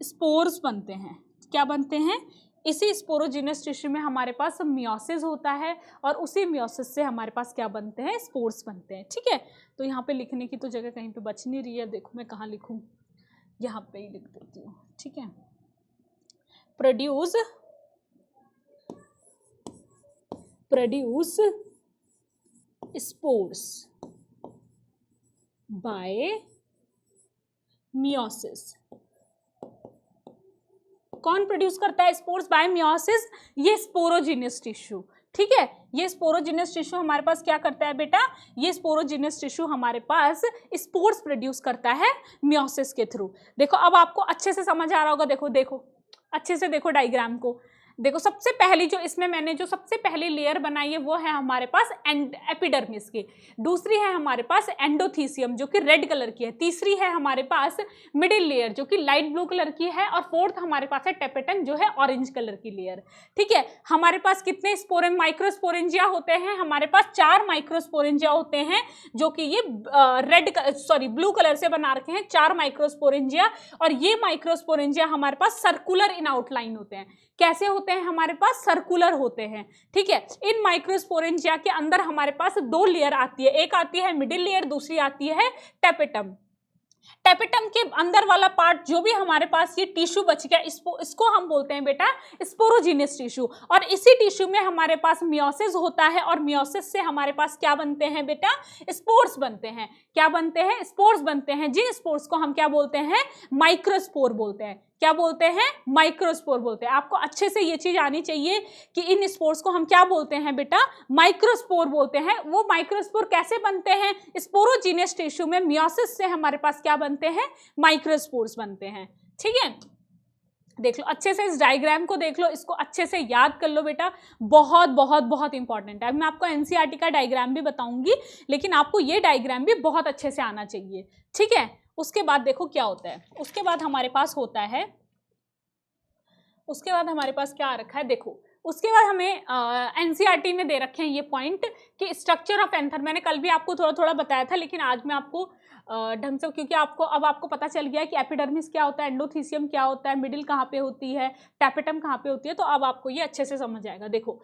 स्पोर्स बनते हैं। क्या बनते हैं? इसी स्पोरोजीनियस टिश्यू में हमारे पास मियोसिस होता है, और उसी मियोसिस से हमारे पास क्या बनते हैं? स्पोर्स बनते हैं। ठीक है, तो यहाँ पे लिखने की तो जगह कहीं पे बच नहीं रही है। देखो मैं कहाँ लिखूँ, यहाँ पे ही लिख देती हूँ। ठीक है, प्रोड्यूस स्पोर्स बाय मियोसिस। कौन प्रोड्यूस करता है स्पोर्स बाय मियोसिस? ये स्पोरोजीनियस टिश्यू। ठीक है, ये स्पोरोजीनियस टिश्यू हमारे पास क्या करता है बेटा? ये स्पोरोजीनियस टिश्यू हमारे पास स्पोर्स प्रोड्यूस करता है मियोसिस के थ्रू। देखो अब आपको अच्छे से समझ आ रहा होगा। देखो देखो अच्छे से देखो डायग्राम को। देखो सबसे पहली जो इसमें मैंने जो सबसे पहली लेयर बनाई है वो है हमारे पास एपिडर्मिस की। दूसरी है हमारे पास एंडोथीसियम जो कि रेड कलर की है। तीसरी है हमारे पास मिडिल लेयर जो कि लाइट ब्लू कलर की है। और फोर्थ हमारे पास है टेपेटम जो है ऑरेंज कलर की लेयर। ठीक है, हमारे पास कितने माइक्रोस्पोरेंजिया होते हैं? हमारे पास 4 माइक्रोस्पोरेंजिया होते हैं, जो कि ये ब्लू कलर से बना रखे हैं 4 माइक्रोस्पोरेंजिया। और ये माइक्रोस्पोरेंजिया हमारे पास सर्कुलर इन आउटलाइन होते हैं। कैसे होते हैं? हमारे पास सर्कुलर होते हैं। ठीक है, इन माइक्रोस्पोरेंजिया के अंदर हमारे पास 2 लेयर आती है। एक आती है मिडिल लेयर, दूसरी आती है टेपेटम। टेपेटम के अंदर वाला पार्ट जो भी हमारे पास ये टिश्यू बच गया, इसको हम बोलते हैं बेटा स्पोरोजीनियस टिश्यू। और इसी टिश्यू में हमारे पास मियोसिस होता है, और मियोसिस से हमारे पास क्या बनते हैं बेटा? स्पोर्स बनते हैं। क्या बनते हैं? स्पोर्स बनते हैं। जिन स्पोर्स को हम क्या बोलते हैं? माइक्रोस्पोर बोलते हैं। क्या बोलते हैं? माइक्रोस्पोर बोलते हैं। आपको अच्छे से ये चीज आनी चाहिए कि इन स्पोर्स को हम क्या बोलते हैं बेटा? माइक्रोस्पोर बोलते हैं। वो माइक्रोस्पोर कैसे बनते हैं? स्पोरोजीनियस टिश्यू में मियोसिस से हमारे पास क्या बनते हैं? माइक्रोस्पोर्स बनते हैं। ठीक है, देख लो अच्छे से, इस डायग्राम को देख लो, इसको अच्छे से याद कर लो बेटा। बहुत बहुत बहुत इंपॉर्टेंट है। मैं आपको एनसीईआरटी का डायग्राम भी बताऊंगी, लेकिन आपको ये डायग्राम भी बहुत अच्छे से आना चाहिए। ठीक है, उसके बाद देखो क्या होता है। उसके बाद हमारे पास होता है उसके बाद हमारे पास क्या आ रखा है, देखो उसके बाद हमें एनसीईआरटी में दे रखे हैं ये पॉइंट कि स्ट्रक्चर ऑफ एंथर। मैंने कल भी आपको थोड़ा थोड़ा बताया था, लेकिन आज मैं आपको ढंग से, क्योंकि आपको पता चल गया है कि एपिडर्मिस क्या होता है, एंडोथीसियम क्या होता है, मिडिल कहाँ पे होती है, टैपेटम कहाँ पे होती है, तो अब आपको ये अच्छे से समझ आएगा। देखो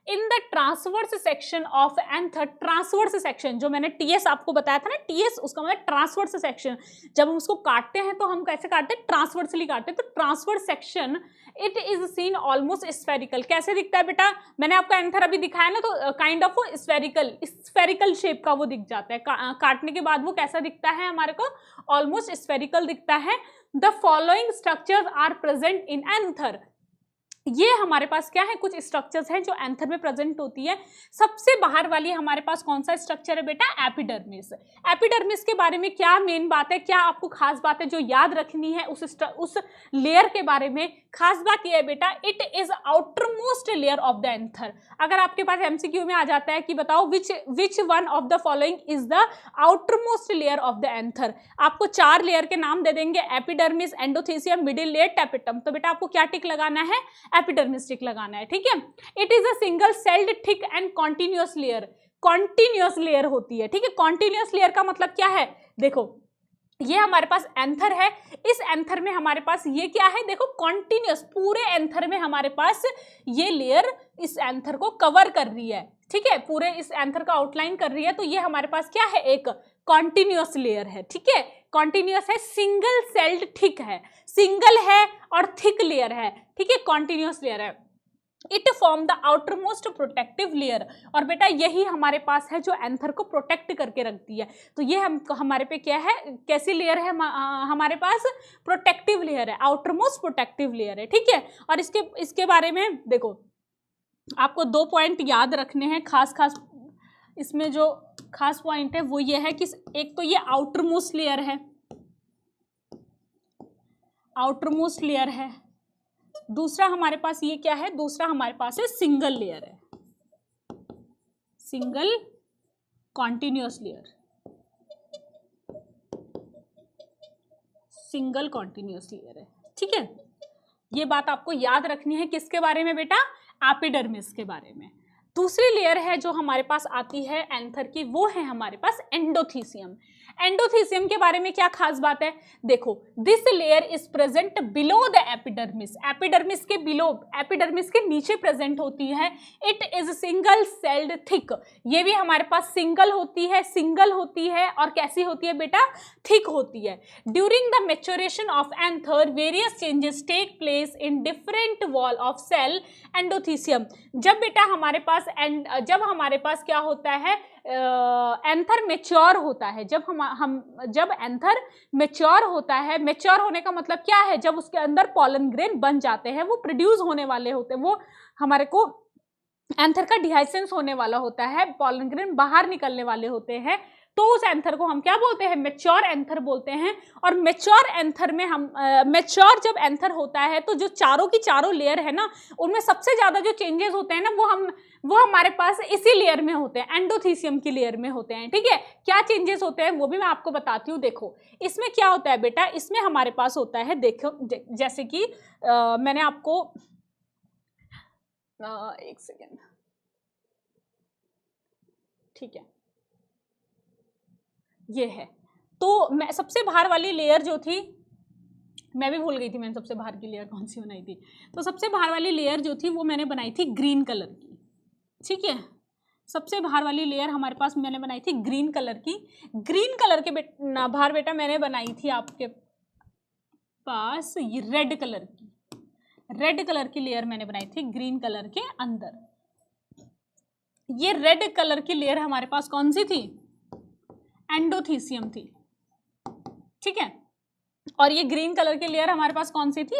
in the transverse section of anther, transverse section जो मैंने टीएस आपको बताया था ना, टीएस उसका मतलब ट्रांसवर्स सेक्शन, जब हम उसको काटते हैं तो हम कैसे काटते हैं, ट्रांसवर्सली काटते हैं। तो transverse section it is seen almost spherical. कैसे दिखता है बेटा, मैंने आपको एंथर अभी दिखाया ना, तो काइंड ऑफ स्फेरिकल शेप का वो दिख जाता है। काटने के बाद वो कैसा दिखता है हमारे को, ऑलमोस्ट स्फेरिकल दिखता है। The following structures are present in anther. ये हमारे पास क्या है, कुछ स्ट्रक्चर्स हैं जो एंथर में प्रेजेंट होती है। सबसे बाहर वाली हमारे पास कौन सा स्ट्रक्चर है बेटा, एपिडर्मिस। एपिडर्मिस के बारे में क्या मेन बात है, क्या आपको खास बात है जो याद रखनी है उस लेयर के बारे में? खास बात यह है बेटा, it is outermost layer of the anther. अगर आपके पास एमसीक्यू में आ जाता है कि बताओ which one of the following is the outermost layer of the anther, आपको 4 लेयर के नाम दे देंगे, epidermis, endothecium, middle layer, tapetum. तो बेटा आपको क्या टिक लगाना है, एपिडर्मिस टिक लगाना है, ठीक है। It is a single celled thick and continuous layer. Continuous layer होती है, ठीक है। कॉन्टिन्यूअस लेयर का मतलब क्या है, देखो ये हमारे पास एंथर है, इस एंथर में हमारे पास ये क्या है, देखो कॉन्टिन्यूअस, पूरे एंथर में हमारे पास ये लेयर इस एंथर को कवर कर रही है, ठीक है, पूरे इस एंथर का आउटलाइन कर रही है। तो ये हमारे पास क्या है, एक कॉन्टिन्यूअस लेयर है, ठीक है। कॉन्टिन्यूअस है, सिंगल सेल्ड थिक है, सिंगल है और थिक लेयर है, ठीक है, कॉन्टिन्यूअस लेयर है। It form the outermost protective layer. और बेटा यही हमारे पास है जो एंथर को प्रोटेक्ट करके रखती है। तो ये हमारे पे क्या है, कैसी लेयर है हमारे पास, प्रोटेक्टिव लेयर है, आउटरमोस्ट प्रोटेक्टिव लेयर है, ठीक है। और इसके बारे में देखो आपको 2 पॉइंट याद रखने हैं खास इसमें जो खास पॉइंट है वो ये है कि एक तो ये आउटरमोस्ट लेयर है, आउटरमोस्ट लेयर है। दूसरा हमारे पास ये क्या है, दूसरा हमारे पास है सिंगल लेयर है, single continuous layer, single continuous layer है, ठीक है। ये बात आपको याद रखनी है किसके बारे में बेटा, एपिडर्मिस के बारे में। दूसरी लेयर है जो हमारे पास आती है एंथर की, वो है हमारे पास एंडोथीसियम। एंडोथीसियम के बारे में क्या खास बात है, देखो this layer is present below the epidermis, epidermis के बिलो, एपिडर्मिस के नीचे प्रेजेंट होती है। It is single celled thick, ये भी हमारे पास सिंगल होती है और कैसी होती है बेटा, थिक होती है। During the maturation of anther various changes take place in different wall of cell endothecium. जब बेटा हमारे पास क्या होता है, एंथर मेच्योर होता है, जब एंथर मेच्योर होता है, मेच्योर होने का मतलब क्या है, जब उसके अंदर पॉलन ग्रेन बन जाते हैं, वो प्रोड्यूस होने वाले होते हैं, वो हमारे को एंथर का डिहाइसेंस होने वाला होता है, पॉलन ग्रेन बाहर निकलने वाले होते हैं, तो उस एंथर को हम क्या बोलते हैं, मेच्योर एंथर बोलते हैं। और मेच्योर एंथर में हम मेच्योर जब एंथर होता है तो जो चारों की चारों लेयर है ना, उनमें सबसे ज्यादा जो चेंजेस होते हैं ना, वो हमारे पास इसी लेयर में होते हैं, एंडोथीसियम की लेयर में होते हैं, ठीक है। क्या चेंजेस होते हैं वो भी मैं आपको बताती हूँ। देखो इसमें क्या होता है बेटा, इसमें हमारे पास होता है, देखो जैसे कि मैंने आपको एक सेकेंड, ठीक है, ये है। तो मैं सबसे बाहर वाली लेयर जो थी, मैं भी भूल गई थी मैंने सबसे बाहर की लेयर कौन सी बनाई थी। तो सबसे बाहर वाली लेयर जो थी वो मैंने बनाई थी ग्रीन कलर की, ठीक है। सबसे बाहर वाली लेयर हमारे पास मैंने बनाई थी ग्रीन कलर की। ग्रीन कलर के बाहर बेटा मैंने बनाई थी आपके पास ये रेड कलर की लेयर मैंने बनाई थी ग्रीन कलर के अंदर। ये रेड कलर की लेयर हमारे पास कौन सी थी, एंडोथीसियम थी, ठीक है। और ये ग्रीन कलर की लेयर हमारे पास कौन सी थी,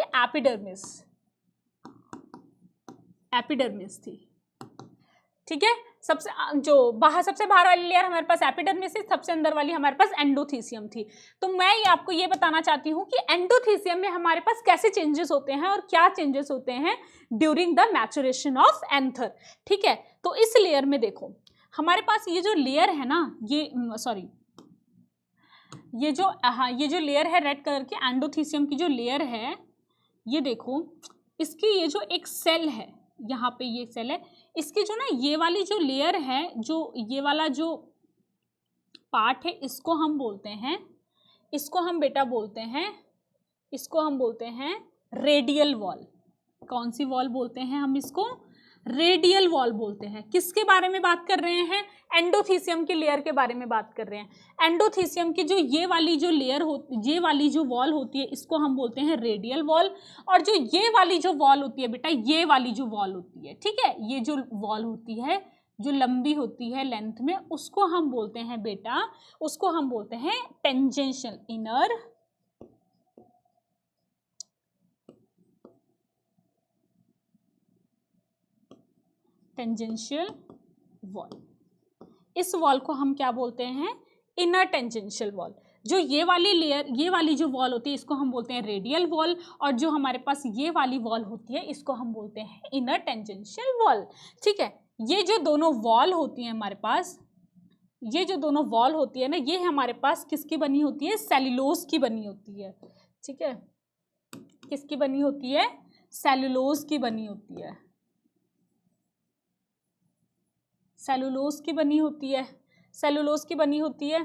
एपिडर्मिस थी, ठीक है। सबसे बाहर वाली लेयर हमारे पास एपिडर्मिस थी, सबसे अंदर वाली हमारे पास एंडोथीसियम थी। तो मैं आपको ये बताना चाहती हूँ कि एंडोथीसियम में हमारे पास कैसे चेंजेस होते हैं और क्या चेंजेस होते हैं during the maturation of anther, ठीक है। तो इस लेयर में देखो हमारे पास ये जो लेयर है ना, ये जो लेयर है रेड कलर की एंडोथीसियम की जो लेयर है, ये देखो इसकी ये जो एक सेल है, यहाँ पे ये सेल है, इसकी जो ना ये वाली जो लेयर है, जो ये वाला जो पार्ट है, इसको हम बोलते हैं, इसको हम बेटा बोलते हैं, इसको हम बोलते हैं रेडियल वॉल। कौन सी वॉल बोलते हैं हम इसको? रेडियल वॉल बोलते हैं। किसके बारे में बात कर रहे हैं? एंडोथीसियम की लेयर के बारे में बात कर रहे हैं। एंडोथीसियम की जो ये वाली जो लेयर होती, ये वाली जो वॉल होती है, इसको हम बोलते हैं रेडियल वॉल। और जो ये वाली जो वॉल होती है बेटा, ये वाली जो वॉल होती है, ठीक है, ये जो वॉल होती है जो लंबी होती है लेंथ में, उसको हम बोलते हैं बेटा, उसको हम बोलते हैं टेंजेंशियल, इनर टेंजेंशियल वॉल। इस वॉल को हम क्या बोलते हैं? Inner tangential wall. जो ये वाली लेयर, ये वाली जो वॉल होती है, इसको हम बोलते हैं रेडियल वॉल। और जो हमारे पास ये वाली वॉल होती है, इसको हम बोलते हैं इनर टेंजेंशियल वॉल। ठीक है, ये जो दोनों वॉल होती हैं हमारे पास, ये जो दोनों वॉल होती है ना, ये हमारे पास किसकी बनी होती है? सेल्यूलोज की बनी होती है। ठीक है, किसकी बनी होती है? सेल्यूलोज की बनी होती है, सेलुलोज की बनी होती है, सेलुलोज की बनी होती है।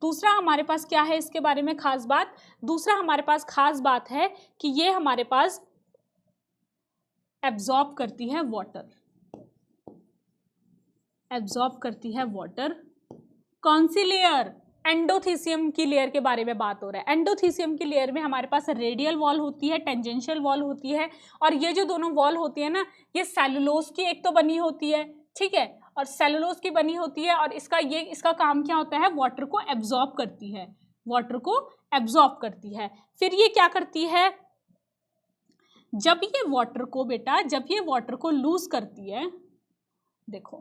दूसरा हमारे पास क्या है इसके बारे में खास बात? दूसरा हमारे पास खास बात है कि ये हमारे पास एब्जॉर्ब करती है वाटर, एब्जॉर्ब करती है वाटर। कौन सी लेयर? एंडोथीसियम की लेयर के बारे में बात हो रहा है। एंडोथीसियम की लेयर में हमारे पास रेडियल वॉल होती है, टेंजेंशियल वॉल होती है, और ये जो दोनों वॉल होती है ना, ये सेलुलोज की एक तो बनी होती है, ठीक है, और सेलुलोज की बनी होती है। और इसका काम क्या होता है? वाटर को एब्जॉर्ब करती है, वाटर को एब्जॉर्ब करती है। फिर ये क्या करती है? जब ये वाटर को बेटा, जब ये वाटर को लूज करती है, देखो,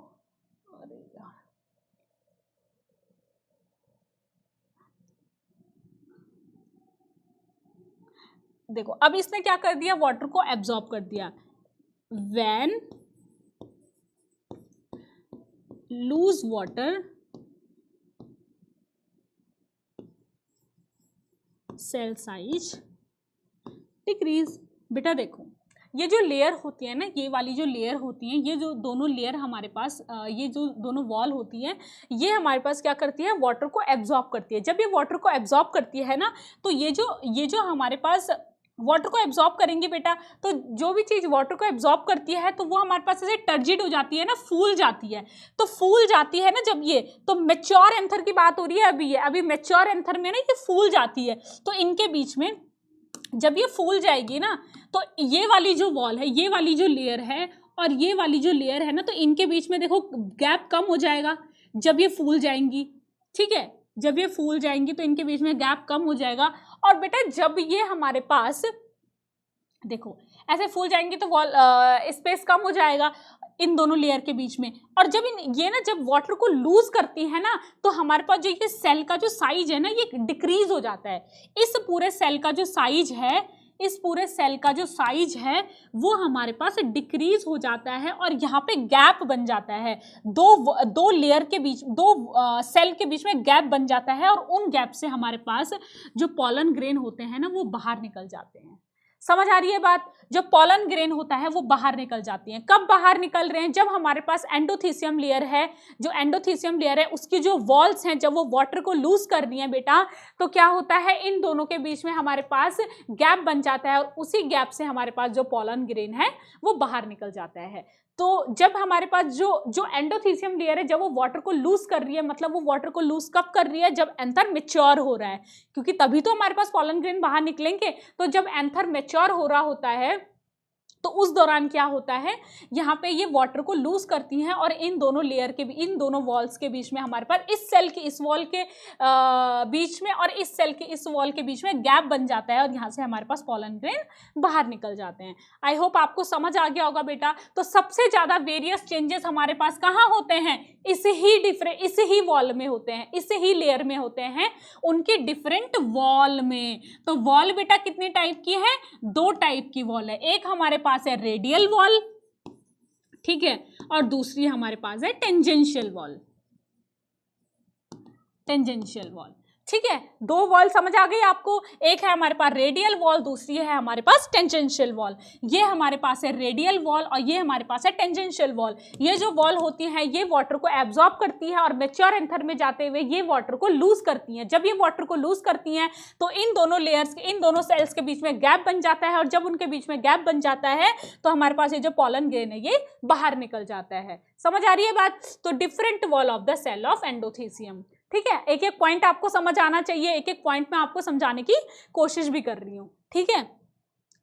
अरे यार, देखो अब इसने क्या कर दिया? वाटर को एब्जॉर्ब कर दिया। When lose water, cell size decrease. बेटा देखो, ये जो लेयर होती है ना, ये वाली जो लेयर होती है, ये जो दोनों लेयर हमारे पास, ये जो दोनों वॉल होती है, ये हमारे पास क्या करती है? वाटर को एब्जॉर्ब करती है। जब ये वाटर को एब्जॉर्ब करती है ना, तो ये जो हमारे पास वाटर को एब्जॉर्ब करेंगी बेटा, तो जो भी चीज़ वाटर को एब्जॉर्ब करती है, तो वो हमारे पास ऐसे टर्जिड हो जाती है ना, फूल जाती है। तो फूल जाती है ना जब ये, तो मैच्योर एंथर की बात हो रही है अभी, ये अभी मैच्योर एंथर में ना ये फूल जाती है। तो इनके बीच में जब ये फूल जाएगी ना, तो ये वाली जो वॉल है, ये वाली जो लेयर है और ये वाली जो लेयर है ना, तो इनके बीच में देखो गैप कम हो जाएगा जब ये फूल जाएंगी। ठीक है, जब ये फूल जाएंगी तो इनके बीच में गैप कम हो जाएगा। और बेटा जब ये हमारे पास, देखो ऐसे फूल जाएंगी तो वॉल स्पेस कम हो जाएगा इन दोनों लेयर के बीच में। और जब ये ना, जब वाटर को लूज करती है ना, तो हमारे पास जो ये सेल का जो साइज है ना, ये डिक्रीज हो जाता है। इस पूरे सेल का जो साइज है, इस पूरे सेल का जो साइज है, वो हमारे पास डिक्रीज हो जाता है। और यहाँ पे गैप बन जाता है, दो लेयर के बीच, दो सेल के बीच में गैप बन जाता है। और उन गैप से हमारे पास जो पॉलन ग्रेन होते हैं ना, वो बाहर निकल जाते हैं। समझ आ रही है बात? जो पॉलन ग्रेन होता है वो बाहर निकल जाती हैं। कब बाहर निकल रहे हैं? जब हमारे पास एंडोथीसियम लेयर है, जो एंडोथीसियम लेयर है उसकी जो वॉल्स हैं, जब वो वाटर को लूज कर रही हैं बेटा, तो क्या होता है? इन दोनों के बीच में हमारे पास गैप बन जाता है, और उसी गैप से हमारे पास जो पॉलन ग्रेन है वो बाहर निकल जाता है। तो जब हमारे पास जो एंडोथीसियम लेयर है, जब वो वाटर को लूज कर रही है, मतलब वो वाटर को लूज कब कर रही है? जब एंथर मैच्योर हो रहा है, क्योंकि तभी तो हमारे पास पॉलन ग्रेन बाहर निकलेंगे। तो जब एंथर मैच्योर हो रहा होता है, तो उस दौरान क्या होता है? यहाँ पे ये वाटर को लूज करती हैं, और इन दोनों लेयर के, इन दोनों वॉल्स के बीच में हमारे पास, इस सेल के इस वॉल के बीच में और इस सेल के इस वॉल के बीच में गैप बन जाता है, और यहाँ से हमारे पास पॉलन ग्रेन बाहर निकल जाते हैं। आई होप आपको समझ आ गया होगा बेटा। तो सबसे ज्यादा वेरियस चेंजेस हमारे पास कहाँ होते हैं? इस ही वॉल में होते हैं, इस ही लेयर में होते हैं, उनके डिफरेंट वॉल में। तो वॉल बेटा कितनी टाइप की है? दो टाइप की वॉल है। एक हमारे पास है रेडियल वॉल, ठीक है, और दूसरी हमारे पास है टेंजेंशियल वॉल, टेंजेंशियल वॉल। ठीक है, दो वॉल समझ आ गई आपको, एक है हमारे पास रेडियल वॉल, दूसरी है हमारे पास टेंजेंशियल वॉल। ये हमारे पास है रेडियल वॉल और ये हमारे पास है टेंजेंशियल वॉल। ये जो वॉल होती है ये वाटर को एब्जॉर्ब करती है और मैच्योर एंथर में जाते हुए ये वाटर को लूज करती हैं। जब ये वाटर को लूज करती हैं तो इन दोनों लेयर्स, इन दोनों सेल्स के बीच में गैप बन जाता है और जब उनके बीच में गैप बन जाता है तो हमारे पास ये जो पॉलन ग्रेन है ये बाहर निकल जाता है। समझ आ रही है बात? तो different wall of the cell of endothecium. ठीक है, एक एक पॉइंट आपको समझ आना चाहिए, एक एक पॉइंट में आपको समझाने की कोशिश भी कर रही हूँ। ठीक है,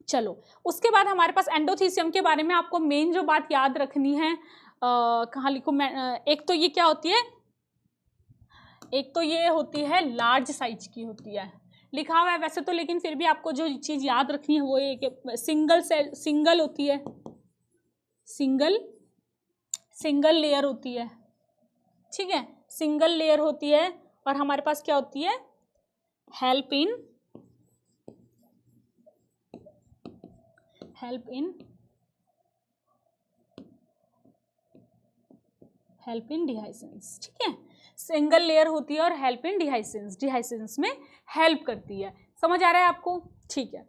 चलो उसके बाद हमारे पास एंडोथीसियम के बारे में आपको मेन जो बात याद रखनी है, कहाँ लिखूँ मैं, एक तो ये क्या होती है, एक तो ये होती है लार्ज साइज की होती है, लिखा हुआ है वैसे तो, लेकिन फिर भी आपको जो चीज़ याद रखनी है वो एक सिंगल सेल, सिंगल होती है, सिंगल लेयर होती है। ठीक है, सिंगल लेयर होती है और हमारे पास क्या होती है, हेल्प इन डिहाइसेंस। ठीक है, सिंगल लेयर होती है और हेल्प इन डिहाइसेंस में हेल्प करती है। समझ आ रहा है आपको? ठीक है,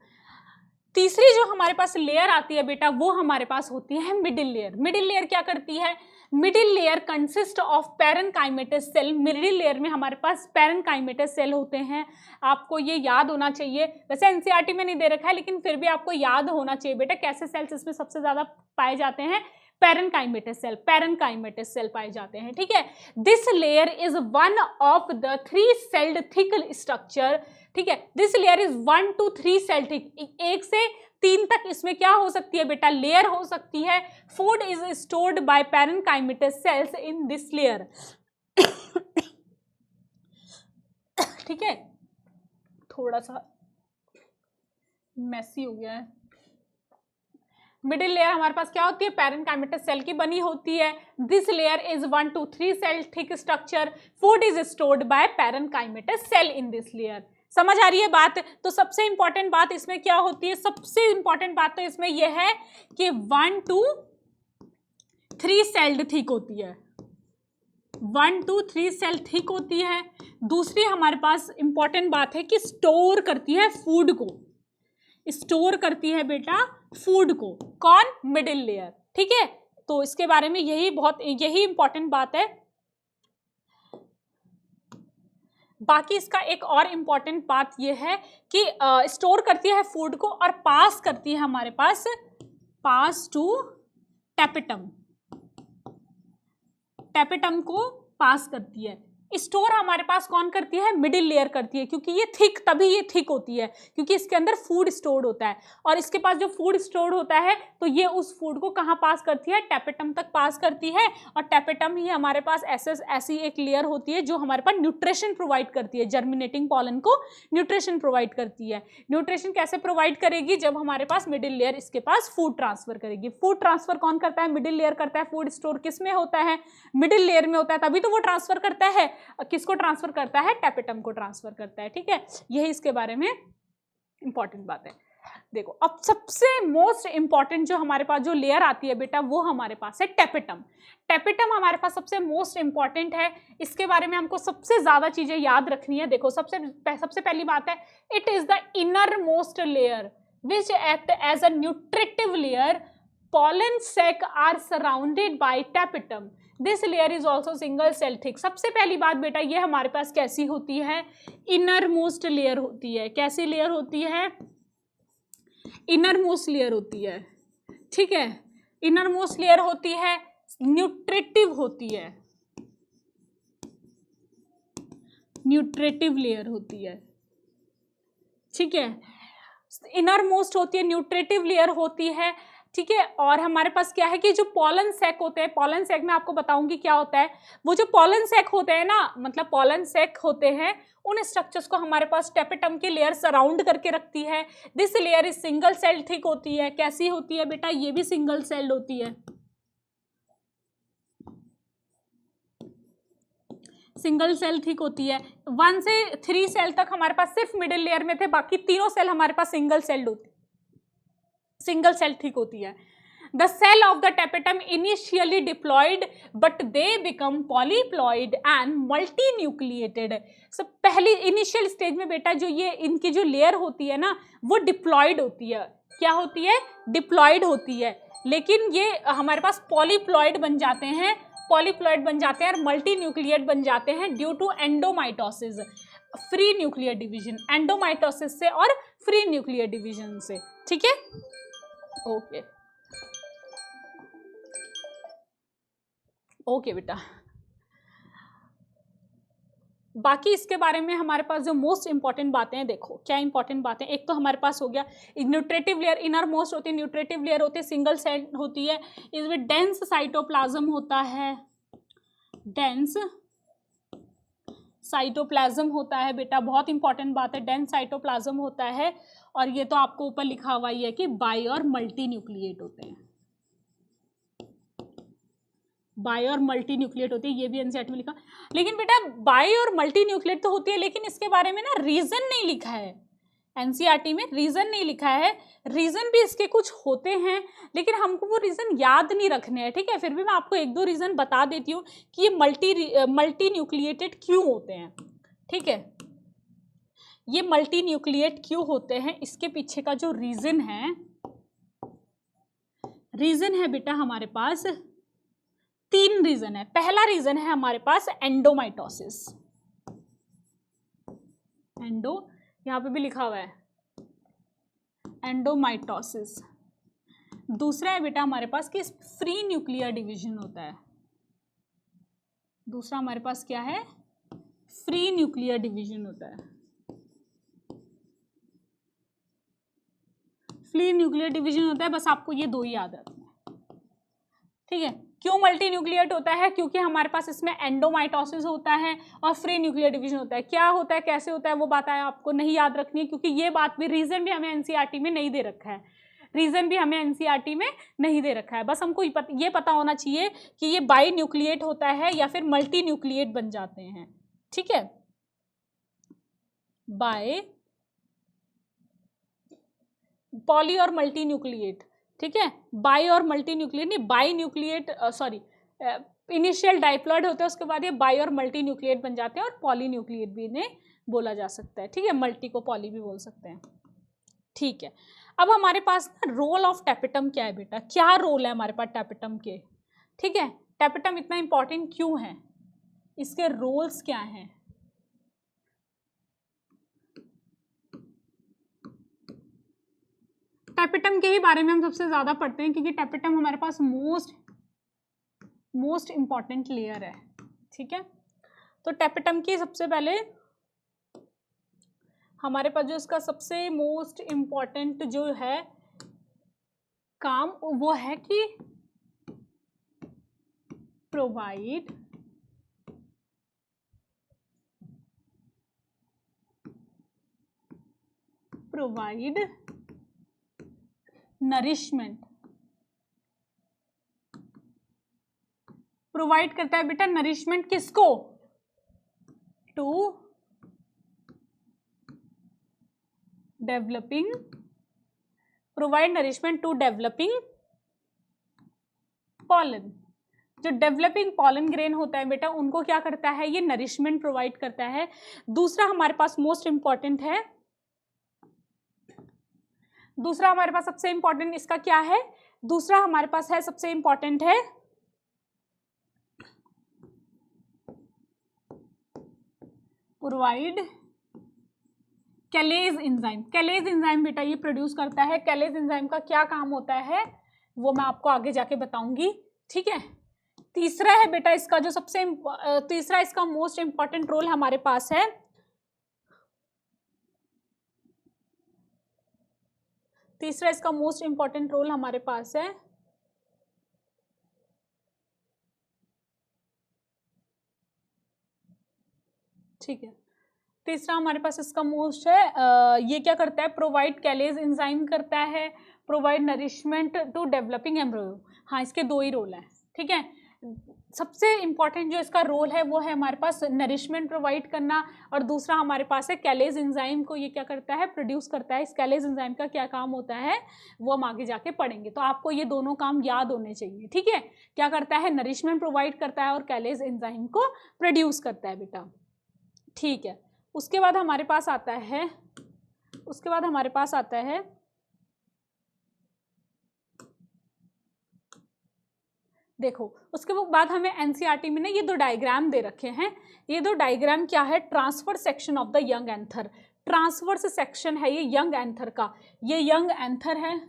तीसरी जो हमारे पास लेयर आती है बेटा वो हमारे पास होती है मिडिल लेयर। मिडिल लेयर क्या करती है? Middle layer consist of parenchymatous cell. Middle layer में हमारे पास पैरेनकाइमेटस सेल होते हैं। आपको ये याद होना चाहिए, वैसे एनसीईआरटी में नहीं दे रखा है लेकिन फिर भी आपको याद होना चाहिए बेटा कैसे सेल्स इसमें सबसे ज्यादा पाए जाते हैं। पैरेनकाइमेटस सेल पाए जाते हैं। ठीक है, this layer is one of the 3 celled thick structure. ठीक है, this layer is 1 to 3 cell thick, 1 से 3 तक इसमें क्या हो सकती है बेटा, लेयर हो सकती है। Food is stored by parenchymatous cells in this layer. ठीक है, थोड़ा सा मैसी हो गया है। मिडिल लेयर हमारे पास क्या होती है, पैरेनकाइमेटस सेल की बनी होती है। This layer is 1 to 3 cell thick structure. Food is stored by parenchymatous cell in this layer. समझ आ रही है बात? तो सबसे इंपॉर्टेंट बात इसमें क्या होती है, सबसे इंपॉर्टेंट बात तो इसमें यह है कि 1 to 3 सेल्ड थिक होती है, 1 to 3 सेल थिक होती है। दूसरी हमारे पास इंपॉर्टेंट बात है कि स्टोर करती है फूड को, स्टोर करती है बेटा फूड को। कौन? Middle layer. ठीक है, तो इसके बारे में यही इंपॉर्टेंट बात है। बाकी इसका एक और इम्पॉर्टेंट बात यह है कि स्टोर करती है फूड को और पास करती है हमारे पास, पास टू टैपेटम, टैपेटम को पास करती है। स्टोर हमारे पास कौन करती है? मिडिल लेयर करती है, क्योंकि ये थिक, तभी ये थिक होती है क्योंकि इसके अंदर फूड स्टोर्ड होता है और इसके पास जो फूड स्टोर्ड होता है तो ये उस फूड को कहाँ पास करती है? टैपेटम तक पास करती है। और टैपेटम ही हमारे पास ऐसी एक लेयर होती है जो हमारे पास न्यूट्रिशन प्रोवाइड करती है, जर्मिनेटिंग पॉलन को न्यूट्रिशन प्रोवाइड करती है। न्यूट्रिशन कैसे प्रोवाइड करेगी? जब हमारे पास मिडिल लेयर इसके पास फूड ट्रांसफर करेगी। फूड ट्रांसफर कौन करता है? मिडिल लेयर करता है। फूड स्टोर किस में होता है? मिडिल लेयर में होता है, तभी तो वो ट्रांसफर करता है। किसको ट्रांसफर करता है? टैपेटम को ट्रांसफर करता है। ठीक है, यही इसके बारे में इंपॉर्टेंट बात है। देखो अब सबसे मोस्ट इंपॉर्टेंट जो हमारे पास जो लेयर आती है बेटा वो हमारे पास है टैपेटम। टैपेटम हमारे पास सबसे मोस्ट इंपॉर्टेंट है, इसके बारे में हमको सबसे ज्यादा चीजें याद रखनी है। देखो सबसे पहली बात है, it is the innermost layer which act as a nutritive layer. pollen sac are surrounded by tapetum. This layer is also single cell thick. सबसे पहली बात बेटा ये हमारे पास कैसी होती है? इनर मोस्ट लेयर होती है। कैसी लेयर होती है? इनर मोस्ट लेयर होती है। ठीक है, इनर मोस्ट लेयर होती है, न्यूट्रिटिव होती है, न्यूट्रिटिव लेयर होती है। ठीक है, इनर मोस्ट होती है, न्यूट्रिटिव लेयर होती है। ठीक है, और हमारे पास क्या है कि जो पॉलन सैक होते हैं, पॉलन सैक में आपको बताऊंगी क्या होता है। वो जो पॉलन सैक होते हैं ना, मतलब पॉलन सैक होते हैं, उन स्ट्रक्चर्स को हमारे पास टैपेटम की लेयर सराउंड करके रखती है। This layer is single cell thick होती है। कैसी होती है बेटा? ये भी सिंगल सेल्ड होती है, सिंगल सेल थिक होती है। 1 से 3 सेल तक हमारे पास सिर्फ मिडिल लेयर में थे, बाकी तीनों सेल हमारे पास सिंगल सेल्ड होती है, सिंगल सेल थिक होती है। The cell of the tapetum initially diploid but they become polyploid and multi nucleated. सब पहली इनिशियल स्टेज में बेटा जो ये इनकी जो लेयर होती है ना वो डिप्लॉयड होती है। क्या होती है? डिप्लॉयड होती है। लेकिन ये हमारे पास पॉलीप्लॉयड बन जाते हैं, पॉलीप्लॉयड बन जाते हैं और मल्टी न्यूक्लिएट बन जाते हैं due to endomitosis, free nuclear division, endomitosis से और फ्री न्यूक्लियर डिवीजन से। ठीक है, ओके ओके बेटा। बाकी इसके बारे में हमारे पास जो मोस्ट इंपॉर्टेंट बातें हैं, देखो क्या इंपॉर्टेंट बातें। एक तो हमारे पास हो गया न्यूट्रेटिव लेयर, इनर मोस्ट होती है, न्यूट्रेटिव लेयर होती है, सिंगल सेल होती है, इसमें डेंस साइटोप्लाज्म होता है, डेंस साइटोप्लाज्म होता है बेटा, बहुत इंपॉर्टेंट बात है, डेंस साइटोप्लाज्म होता है। और ये तो आपको ऊपर लिखा हुआ ही है कि बाई और मल्टी न्यूक्लिएट होते हैं, बाई और मल्टी न्यूक्लिएट होती है, ये भी एनसीईआरटी में लिखा। लेकिन बेटा बाई और मल्टी न्यूक्लिएट तो होती है, लेकिन इसके बारे में ना रीजन नहीं लिखा है एनसीईआरटी में, रीजन नहीं लिखा है। रीजन भी इसके कुछ होते हैं लेकिन हमको वो रीजन याद नहीं रखने हैं, ठीक है। फिर भी मैं आपको एक दो रीजन बता देती हूँ कि ये मल्टी न्यूक्लिएटेड क्यों होते हैं, ठीक है। ये मल्टी न्यूक्लिएट क्यों होते हैं, इसके पीछे का जो रीजन है, रीजन है बेटा हमारे पास 3 रीजन है। पहला रीजन है हमारे पास एंडोमाइटोसिस, एंडो यहां पे भी लिखा हुआ है एंडोमाइटोसिस। दूसरा है बेटा हमारे पास कि फ्री न्यूक्लियर डिवीजन होता है, दूसरा हमारे पास क्या है, फ्री न्यूक्लियर डिवीजन होता है। फ्री न्यूक्लियर डिवीजन होता है, बस आपको ये 2 ही याद रखना है, ठीक है। क्यों मल्टी न्यूक्लिएट होता है, क्योंकि हमारे पास इसमें एंडोमाइटोसिस होता है और फ्री न्यूक्लियर डिवीजन होता है। क्या होता है, कैसे होता है, वो बात है आपको नहीं याद रखनी है, क्योंकि ये बात भी, रीजन भी हमें एनसीईआरटी में नहीं दे रखा है, रीजन भी हमें एनसीईआरटी में नहीं दे रखा है। बस हमको ये पता होना चाहिए कि ये बाई न्यूक्लिएट होता है या फिर मल्टी न्यूक्लिएट बन जाते हैं, ठीक है। बाय पॉली और मल्टी न्यूक्लिएट, ठीक है। बाई और मल्टी न्यूक्लिएट नहीं, by nucleate sorry initial diploid होते हैं, उसके बाद ये बाई और मल्टी न्यूक्लिएट बन जाते हैं और पॉली न्यूक्लिएट भी इन्हें बोला जा सकता है, ठीक है। मल्टी को पॉली भी बोल सकते हैं, ठीक है। अब हमारे पास रोल ऑफ टेपेटम क्या है बेटा, क्या रोल है हमारे पास टेपेटम के, ठीक है। टेपेटम इतना इंपॉर्टेंट क्यों है, इसके रोल्स क्या हैं। टेपेटम के ही बारे में हम सबसे ज्यादा पढ़ते हैं क्योंकि टेपेटम हमारे पास मोस्ट इंपॉर्टेंट लेयर है, ठीक है। तो टेपेटम की सबसे पहले हमारे पास जो इसका सबसे मोस्ट इंपॉर्टेंट जो है काम, वो है कि प्रोवाइड नरिशमेंट, प्रोवाइड करता है बेटा नरिशमेंट किसको, to developing, provide nourishment to developing pollen. जो डेवलपिंग पॉलन ग्रेन होता है बेटा, उनको क्या करता है, ये नरिशमेंट प्रोवाइड करता है। दूसरा हमारे पास मोस्ट इंपॉर्टेंट है, दूसरा हमारे पास सबसे इंपॉर्टेंट इसका क्या है, दूसरा हमारे पास है सबसे इंपॉर्टेंट है प्रोवाइड कैलेज एंजाइम। कैलेज एंजाइम बेटा ये प्रोड्यूस करता है। कैलेज एंजाइम का क्या काम होता है वो मैं आपको आगे जाके बताऊंगी, ठीक है। तीसरा है बेटा इसका जो सबसे तीसरा इसका मोस्ट इंपॉर्टेंट रोल हमारे पास है, तीसरा इसका मोस्ट इंपॉर्टेंट रोल हमारे पास है ठीक है। तीसरा हमारे पास इसका मोस्ट है, ये क्या करता है, प्रोवाइड कैलेज एंजाइम करता है, provide nourishment to developing embryo. हाँ, इसके 2 ही रोल हैं, ठीक है। सबसे इम्पॉर्टेंट जो इसका रोल है वो है हमारे पास नरिशमेंट प्रोवाइड करना, और दूसरा हमारे पास है कैलेज एंजाइम को ये क्या करता है, प्रोड्यूस करता है। इस कैलेज एंजाइम का क्या काम होता है वो हम आगे जाके पढ़ेंगे, तो आपको ये दोनों काम याद होने चाहिए, ठीक है। क्या करता है, नरिशमेंट प्रोवाइड करता है और कैलेज एंजाइम को प्रोड्यूस करता है बेटा, ठीक है। उसके बाद हमारे पास आता है, देखो उसके बाद हमें एनसीईआरटी में ना ये दो डायग्राम दे रखे हैं। ये दो डायग्राम क्या है, transfer section of the young anther, transverse section है ये यंग एंथर का। ये यंग एंथर है,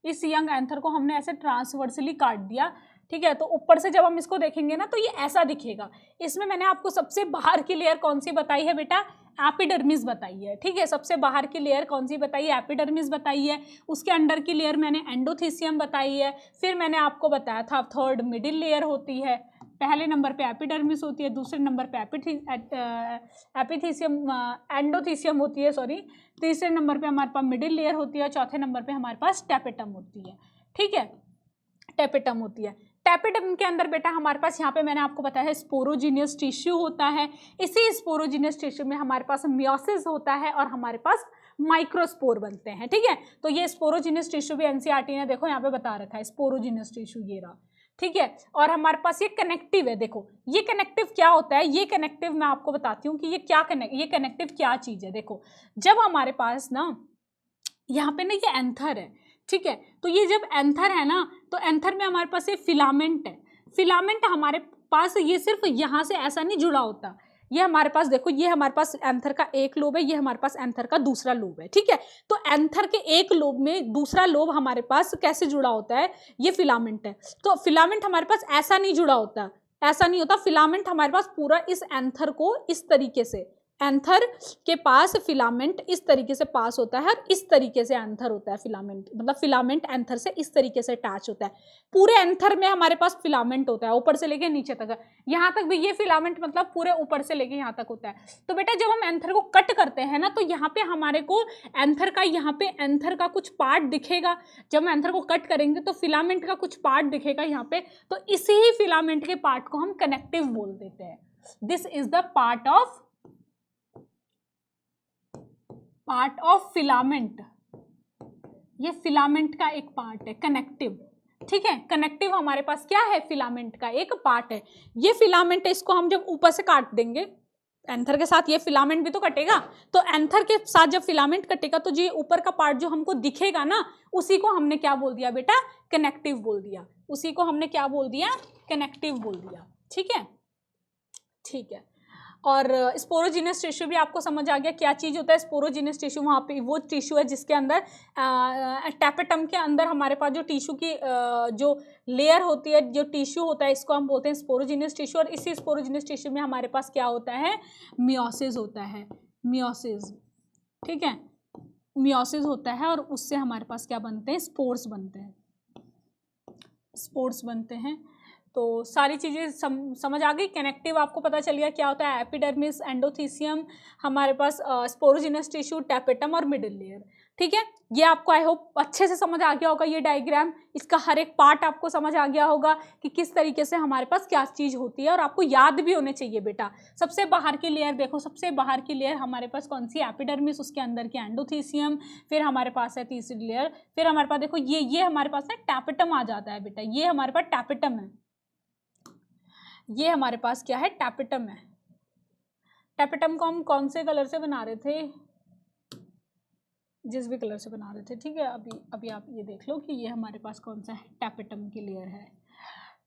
इस यंग एंथर को हमने ऐसे ट्रांसवर्सली काट दिया, ठीक है। तो ऊपर से जब हम इसको देखेंगे ना तो ये ऐसा दिखेगा। इसमें मैंने आपको सबसे बाहर की लेयर कौन सी बताई है बेटा, एपिडर्मिस बताई है, ठीक है। सबसे बाहर की लेयर कौन सी बताई है, एपिडर्मिस बताई है। उसके अंडर की लेयर मैंने एंडोथीसियम बताई है। फिर मैंने आपको बताया था थर्ड मिडिल लेयर होती है, पहले नंबर पे एपिडर्मिस होती है, दूसरे नंबर पे एंडोथीसियम होती है, सॉरी। तीसरे नंबर पे हमारे पास मिडिल लेयर होती है, चौथे नंबर पे हमारे पास टेपेटम होती है, ठीक है, टेपेटम होती है। टेपेटम के अंदर बेटा हमारे पास यहाँ पे मैंने आपको बताया है स्पोरोजीनियस टिश्यू होता है। इसी स्पोरोजीनियस टिश्यू में हमारे पास मियोसिस होता है और हमारे पास माइक्रोस्पोर बनते हैं, ठीक है। तो ये स्पोरोजीनियस टिश्यू भी एनसीईआरटी ने देखो यहाँ पे बता रखा है, स्पोरोजीनियस टिश्यू ये रहा, ठीक है। और हमारे पास ये कनेक्टिव है, देखो ये कनेक्टिव क्या होता है, ये कनेक्टिव मैं आपको बताती हूँ कि ये कनेक्टिव क्या चीज़ है। देखो जब हमारे पास ना यहाँ पे ना ये एंथर है, ठीक है। तो ये जब एंथर है ना तो एंथर में हमारे पास ये फिलामेंट है। फिलामेंट हमारे पास ये सिर्फ यहाँ से ऐसा नहीं जुड़ा होता, ये हमारे पास देखो, ये हमारे पास एंथर का एक लोब है, ये हमारे पास एंथर का दूसरा लोब है, ठीक है। तो एंथर के एक लोब में दूसरा लोब हमारे पास कैसे जुड़ा होता है, ये फिलामेंट है। तो फिलामेंट हमारे पास ऐसा नहीं जुड़ा होता, ऐसा नहीं होता। फिलामेंट हमारे पास पूरा इस एंथर को इस तरीके से, एंथर के पास फिलामेंट इस तरीके से पास होता है और इस तरीके से एंथर होता है। फिलामेंट मतलब फिलामेंट एंथर से इस तरीके से अटैच होता है। पूरे एंथर में हमारे पास फिलामेंट होता है ऊपर से लेके नीचे तक, यहाँ तक भी ये फिलामेंट मतलब पूरे ऊपर से लेके यहाँ तक होता है। तो बेटा जब हम एंथर को कट करते हैं ना तो यहाँ पे हमारे को एंथर का, यहाँ पे एंथर का कुछ पार्ट दिखेगा। जब हम एंथर को कट करेंगे तो फिलामेंट का कुछ पार्ट दिखेगा यहाँ पे, तो इसी ही फिलामेंट के पार्ट को हम कनेक्टिव बोल देते हैं। This is the part of filament, ये फिलामेंट का एक पार्ट है कनेक्टिव, ठीक है। कनेक्टिव हमारे पास क्या है, फिलामेंट का एक पार्ट है। ये फिलामेंट है, इसको हम जब ऊपर से काट देंगे एंथर के साथ, ये फिलामेंट भी तो कटेगा। तो एंथर के साथ जब फिलामेंट कटेगा तो ये ऊपर का पार्ट जो हमको दिखेगा ना, उसी को हमने क्या बोल दिया बेटा, कनेक्टिव बोल दिया। उसी को हमने क्या बोल दिया, कनेक्टिव बोल दिया, ठीक है, ठीक है। और स्पोरोजीनियस टिश्यू भी आपको समझ आ गया क्या चीज़ होता है स्पोरोजीनियस टिश्यू। वहाँ पे वो टिश्यू है जिसके अंदर टेपेटम के अंदर हमारे पास जो टिश्यू की जो लेयर होती है, जो टिश्यू होता है, इसको हम बोलते हैं स्पोरोजीनियस टिश्यू। और इसी स्पोरोजीनियस टिश्यू में हमारे पास क्या होता है, मियोसिस होता है, मियोसिस, ठीक है, मियोसिस होता है। और उससे हमारे पास क्या बनते हैं, स्पोर्स बनते हैं, स्पोर्स बनते हैं। तो सारी चीज़ें समझ आ गई। कनेक्टिव आपको पता चल गया क्या होता है, एपिडर्मिस, एंडोथीसियम, हमारे पास स्पोरोजीनियस टिश्यू, टेपेटम और मिडिल लेयर, ठीक है। ये आपको आई होप अच्छे से समझ आ गया होगा, ये डायग्राम, इसका हर एक पार्ट आपको समझ आ गया होगा कि किस तरीके से हमारे पास क्या चीज़ होती है। और आपको याद भी होने चाहिए बेटा। सबसे बाहर की लेयर देखो, सबसे बाहर की लेयर हमारे पास कौन सी, एपिडर्मिस, उसके अंदर की एंडोथीसियम, फिर हमारे पास है तीसरी लेयर, फिर हमारे पास देखो ये हमारे पास ना टेपेटम आ जाता है बेटा। ये हमारे पास टेपेटम है, ये हमारे पास क्या है, टेपेटम है। टेपेटम को हम कौन से कलर से बना रहे थे, जिस भी कलर से बना रहे थे, ठीक है। अभी आप ये देख लो कि ये हमारे पास कौन सा है, टेपेटम की लेयर है,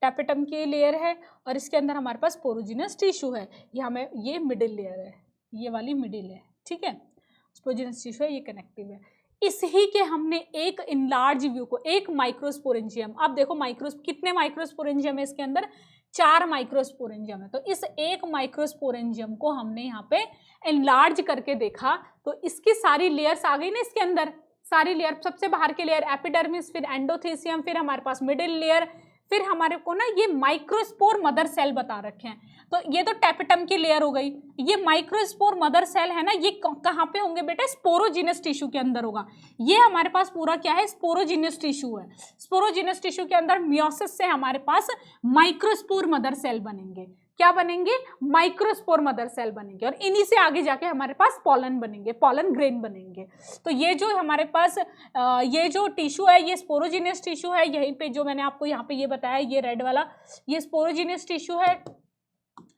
टेपेटम की लेयर है। और इसके अंदर हमारे पास स्पोरोजीनियस टिश्यू है, ये हमें, ये मिडिल लेयर है, ये वाली मिडिल है, ठीक है। स्पोरोजीनियस टिश्यू है, ये कनेक्टिव है। इस ही के हमने एक इनलार्ज व्यू को, एक माइक्रोस्पोरेंजियम, अब देखो कितने माइक्रोस्पोरेंजियम है इसके अंदर, 4 माइक्रोस्पोरेंजियम है। तो इस एक माइक्रोस्पोरेंजियम को हमने यहाँ पे एनलार्ज करके देखा तो इसकी सारी लेयर्स आ गई ना इसके अंदर, सारी लेयर, सबसे बाहर की लेयर एपिडर्मिस, फिर एंडोथीसियम, फिर हमारे पास मिडिल लेयर, फिर हमारे को ना ये माइक्रोस्पोर मदर सेल बता रखे हैं। तो ये तो टैपेटम की लेयर हो गई। ये माइक्रोस्पोर मदर सेल है ना, ये कहाँ पे होंगे बेटा, स्पोरोजिनस टिश्यू के अंदर होगा। ये हमारे पास पूरा क्या है, स्पोरोजिनस टिश्यू है। स्पोरोजिनस टिश्यू के अंदर मियोसिस से हमारे पास माइक्रोस्पोर मदर सेल बनेंगे। क्या बनेंगे, माइक्रोस्पोर मदर सेल बनेंगे, और इन्हीं से आगे जाके हमारे पास पॉलन बनेंगे, पॉलन ग्रेन बनेंगे। तो ये जो हमारे पास ये जो टिश्यू है, ये स्पोरोजिनस टिश्यू है। यहीं पे जो मैंने आपको यहाँ पे ये बताया, ये रेड वाला, ये स्पोरोजिनस टिश्यू है,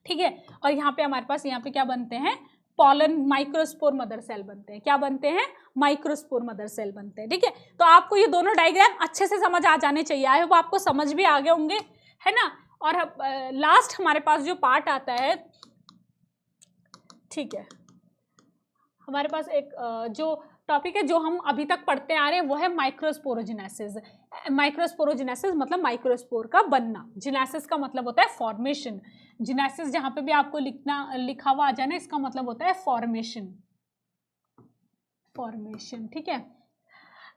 ठीक है। और यहाँ पे हमारे पास यहाँ पे क्या बनते हैं, पॉलन माइक्रोस्पोर मदर सेल बनते हैं। क्या बनते हैं, माइक्रोस्पोर मदर सेल बनते हैं, ठीक है। तो आपको ये दोनों डायग्राम अच्छे से समझ आ जाने चाहिए। आई होप आपको समझ भी आ गए होंगे, है ना। और लास्ट हमारे पास जो पार्ट आता है, ठीक है, हमारे पास एक जो टॉपिक है जो हम अभी तक पढ़ते आ रहे हैं वो है माइक्रोस्पोरोजेनेसिस। माइक्रोस्पोरोजेनेसिस मतलब माइक्रोस्पोर का बनना, जेनेसिस का मतलब होता है फॉर्मेशन। जेनेसिस जहाँ पे भी आपको लिखा हुआ आ जाए ना, इसका मतलब होता है फॉर्मेशन, फॉर्मेशन, ठीक है।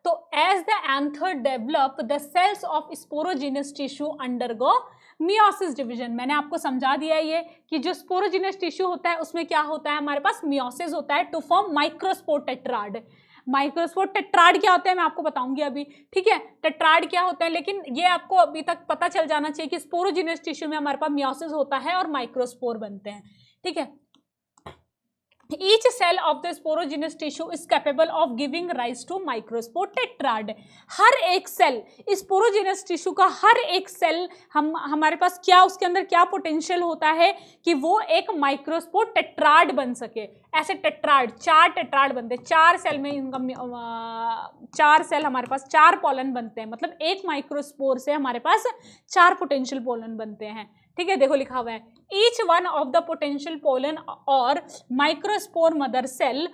तो as the anther develop the cells of sporogenous tissue undergo meiosis division. मैंने आपको समझा दिया है ये कि जो स्पोरोजिनस टिश्यू होता है उसमें क्या होता है, हमारे पास मियोसिस होता है to form microspore tetrad. Microspore tetrad क्या होता है मैं आपको बताऊंगी अभी, ठीक है। टेट्राड क्या होता है, लेकिन ये आपको अभी तक पता चल जाना चाहिए कि स्पोरोजिनस टिश्यू में हमारे पास मियोसिस होता है और माइक्रोस्पोर बनते हैं, ठीक है। Each cell of the sporogenous tissue is capable of giving rise to microspore tetrad। हर एक सेल, स्पोरोजिनस टिश्यू का हर एक सेल हमारे पास क्या, उसके अंदर क्या पोटेंशियल होता है कि वो एक माइक्रोस्पोर टेट्राड बन सके। ऐसे टेट्राड, 4 टेट्राड बनते हैं, 4 सेल में इनका 4 सेल हमारे पास 4 पॉलन बनते हैं, मतलब एक माइक्रोस्पोर से हमारे पास 4 पोटेंशियल पॉलन बनते हैं, ठीक है। देखो लिखा हुआ है, each one of the potential pollen और microspore mother cell,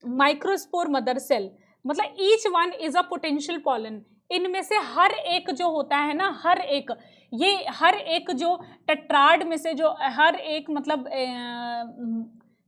microspore mother cell मतलब each one is a potential pollen. इनमें से हर एक जो होता है ना, हर एक, ये हर एक जो टेट्राड में से जो हर एक मतलब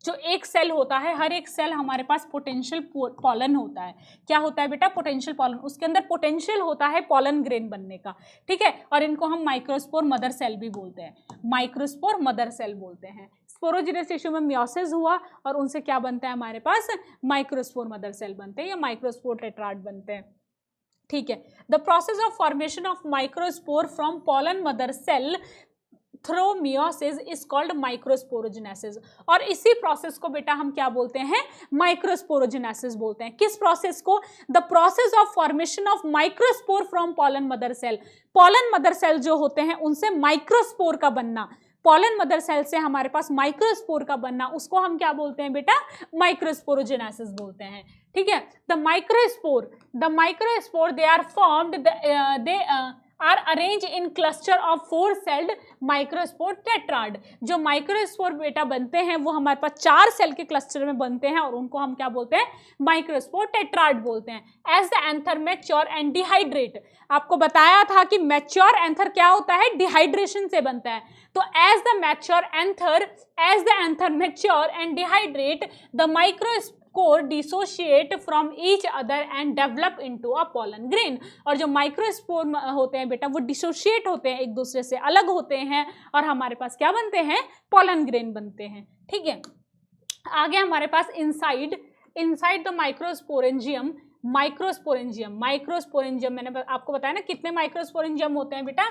जो एक सेल होता है, हर एक सेल हमारे पास पोटेंशियल पॉलन होता है। क्या होता है बेटा, पोटेंशियल पॉलन, उसके अंदर पोटेंशियल होता है पॉलन ग्रेन बनने का, ठीक है। और इनको हम माइक्रोस्पोर मदर सेल भी बोलते हैं, माइक्रोस्पोर मदर सेल बोलते हैं। स्पोरोजिनस टिश्यू में मियोसिस हुआ और उनसे क्या बनता है हमारे पास, माइक्रोस्पोर मदर सेल बनते हैं या माइक्रोस्पोर टेट्राड बनते हैं, ठीक है। The process of formation of microspore from pollen mother cell through meiosis is called microsporogenesis. और इसी प्रोसेस को बेटा हम क्या बोलते हैं, माइक्रोस्पोरोजेनेसिस बोलते हैं। किस प्रोसेस को, the process of formation of microspore from pollen mother cell. Pollen mother cell जो होते हैं उनसे माइक्रोस्पोर का बनना, पॉलन मदर सेल से हमारे पास माइक्रोस्पोर का बनना, उसको हम क्या बोलते हैं बेटा, माइक्रोस्पोरोजेनेसिस बोलते हैं, ठीक है। The microspore they are formed, they are arrange in cluster of 4 celled microspore tetrad. जो माइक्रोस्पोर बेटा बनते हैं वो हमारे पास 4 सेल के क्लस्टर में बनते हैं और उनको हम क्या बोलते हैं, माइक्रोस्पोर टेट्राड बोलते हैं। As the anther mature and dehydrate, आपको बताया था कि मैच्योर एंथर क्या होता है, डिहाइड्रेशन से बनता है। तो as the anther mature and dehydrate the microspore dissociate from each other and develop into a pollen grain. और जो माइक्रोस्पोर होते हैं बेटा वो डिसोशिएट होते हैं, एक दूसरे से अलग होते हैं और हमारे पास क्या बनते हैं, पॉलन ग्रेन बनते हैं, ठीक है। आगे हमारे पास इनसाइड द माइक्रोस्पोरेंजियम, माइक्रोस्पोरेंजियम मैंने आपको बताया ना कितने माइक्रोस्पोरेंजियम होते हैं बेटा,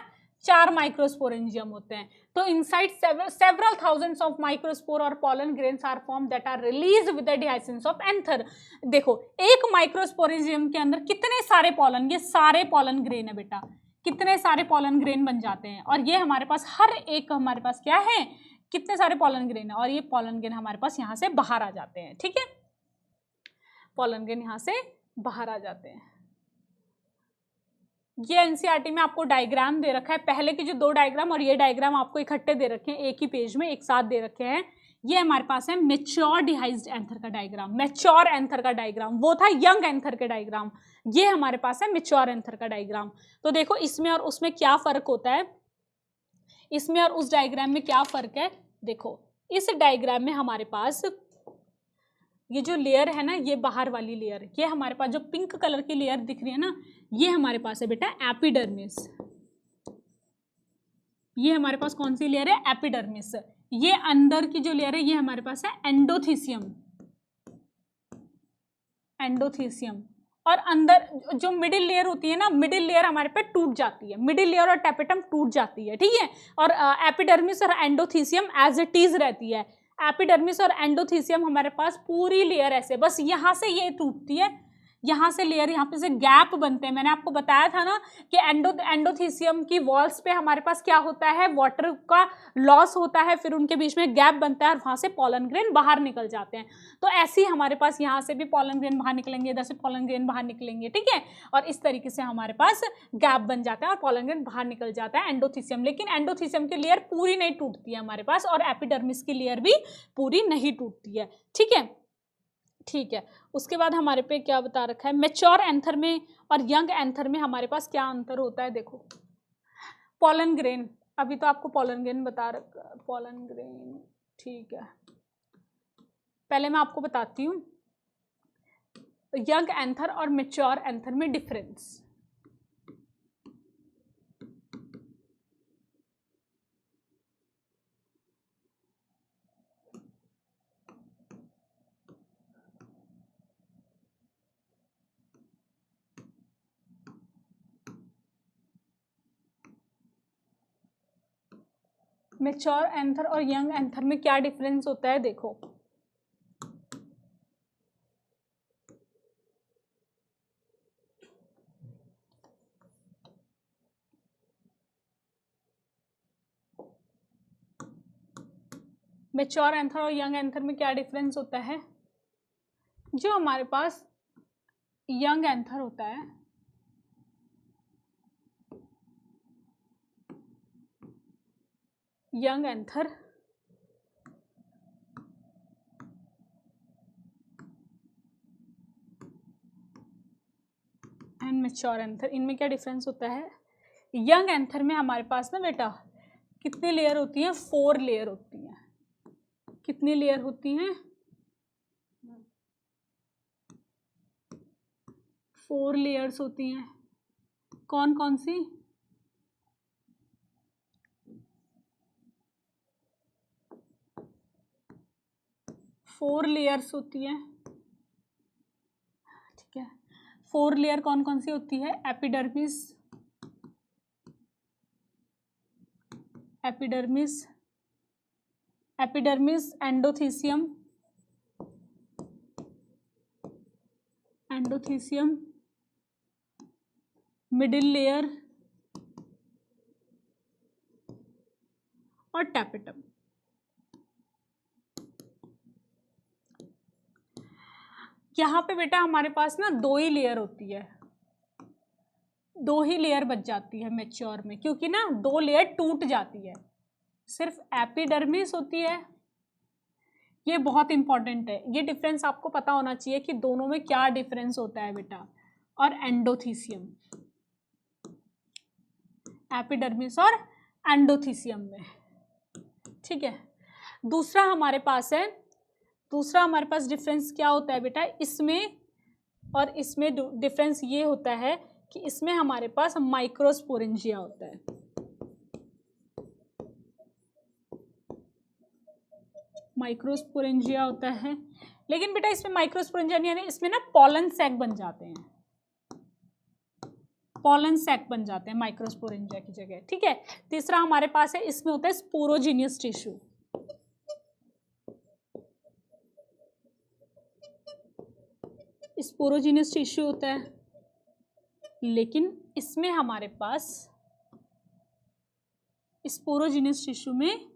4 माइक्रोस्पोरेंजियम होते हैं। तो inside several thousands of microspore और pollen grains are formed that are release with the dehiscence of anther. देखो एक माइक्रोस्पोरेंजियम के अंदर कितने सारे पॉलन, ये सारे पॉलन ग्रेन है बेटा, कितने सारे पॉलन ग्रेन बन जाते हैं। और ये हमारे पास हर एक हमारे पास क्या है, कितने सारे पॉलन ग्रेन है, और ये पॉलन ग्रेन हमारे पास यहाँ से बाहर आ जाते हैं, ठीक है। पॉलन ग्रेन यहाँ से बाहर आ जाते हैं। ये एनसीईआरटी में आपको डायग्राम दे रखा है, पहले की जो 2 डायग्राम और ये डायग्राम आपको इकट्ठे दे रखे हैं, एक ही पेज में एक साथ दे रखे हैं। ये हमारे पास है मेच्योर डिहाइज्ड एंथर का डायग्राम, मेच्योर एंथर का डायग्राम, वो था यंग एंथर के डायग्राम, ये हमारे पास है मेच्योर एंथर का डायग्राम। तो देखो इसमें और उसमें क्या फर्क होता है, इसमें और उस डायग्राम में क्या फर्क है। देखो इस डायग्राम में हमारे पास ये जो लेयर है ना, ये बाहर वाली लेयर, ये हमारे पास जो पिंक कलर की लेयर दिख रही है ना, ये हमारे पास है बेटा एपिडर्मिस, ये हमारे पास कौन सी लेयर है, एपिडर्मिस। ये अंदर की जो लेयर है ये हमारे पास है एंडोथीसियम, एंडोथीसियम। और अंदर जो मिडिल लेयर होती है ना, मिडिल लेयर हमारे पे टूट जाती है, मिडिल लेयर और टेपेटम टूट जाती है, ठीक है। और एपिडर्मिस और एंडोथीसियम एज इट इज रहती है। एपिडर्मिस और एंडोथीसियम हमारे पास पूरी लेयर ऐसे, बस यहाँ से ये टूटती है, यहाँ से लेयर, यहाँ पे से गैप बनते हैं। मैंने आपको बताया था ना कि एंडोथीसियम की वॉल्स पे हमारे पास क्या होता है, वाटर का लॉस होता है, फिर उनके बीच में गैप बनता है और वहाँ से पॉलन ग्रेन बाहर निकल जाते हैं। तो ऐसे ही हमारे पास यहाँ से भी पॉलन ग्रेन बाहर निकलेंगे, इधर से पॉलन ग्रेन बाहर निकलेंगे, ठीक है। और इस तरीके से हमारे पास गैप बन जाता है और पॉलन ग्रेन बाहर निकल जाता है एंडोथीसियम। लेकिन एंडोथीसियम की लेयर पूरी नहीं टूटती है हमारे पास, और एपिडर्मिस की लेयर भी पूरी नहीं टूटती है, ठीक है। ठीक है, उसके बाद हमारे पे क्या बता रखा है, मैच्योर एंथर में और यंग एंथर में हमारे पास क्या अंतर होता है। देखो, पॉलन ग्रेन, अभी तो आपको पॉलन ग्रेन बता रखा, पॉलन ग्रेन, ठीक है। पहले मैं आपको बताती हूँ यंग एंथर और मैच्योर एंथर में डिफरेंस। मैच्योर एंथर और यंग एंथर में क्या डिफरेंस होता है, देखो। मैच्योर एंथर और यंग एंथर में क्या डिफरेंस होता है, जो हमारे पास यंग एंथर होता है, young anther and mature anther, इनमें क्या डिफरेंस होता है। यंग एंथर में हमारे पास ना बेटा कितनी लेयर होती हैं, 4 लेयर होती हैं। कितनी लेयर होती हैं, 4 लेयर्स होती हैं। कौन कौन सी, 4 लेयर्स होती हैं, ठीक है। 4 लेयर कौन कौन सी होती है, epidermis, epidermis, epidermis, endothecium, endothecium, middle layer और टैपेटम। यहाँ पे बेटा हमारे पास ना 2 ही लेयर होती है, 2 ही लेयर बच जाती है मैच्योर में, क्योंकि ना 2 लेयर टूट जाती है। सिर्फ एपिडर्मिस होती है, ये बहुत इंपॉर्टेंट है, ये डिफरेंस आपको पता होना चाहिए कि दोनों में क्या डिफरेंस होता है बेटा। और एंडोथीसियम, एपिडर्मिस और एंडोथीसियम में, ठीक है। दूसरा हमारे पास डिफरेंस क्या होता है बेटा, इसमें और इसमें डिफरेंस ये होता है कि इसमें हमारे पास माइक्रोस्पोरेंजिया होता है। माइक्रोस्पोरेंजिया होता है, लेकिन बेटा इसमें माइक्रोस्पोरेंजिया नहीं है, इसमें ना पॉलन सैक बन जाते हैं, पॉलन सैक बन जाते हैं माइक्रोस्पोरेंजिया की जगह, ठीक है। तीसरा हमारे पास है, इसमें होता है स्पोरोजीनियस टिश्यू। स्पोरोजीनियस टिश्यू होता है, लेकिन इसमें हमारे पास स्पोरोजीनियस टिश्यू में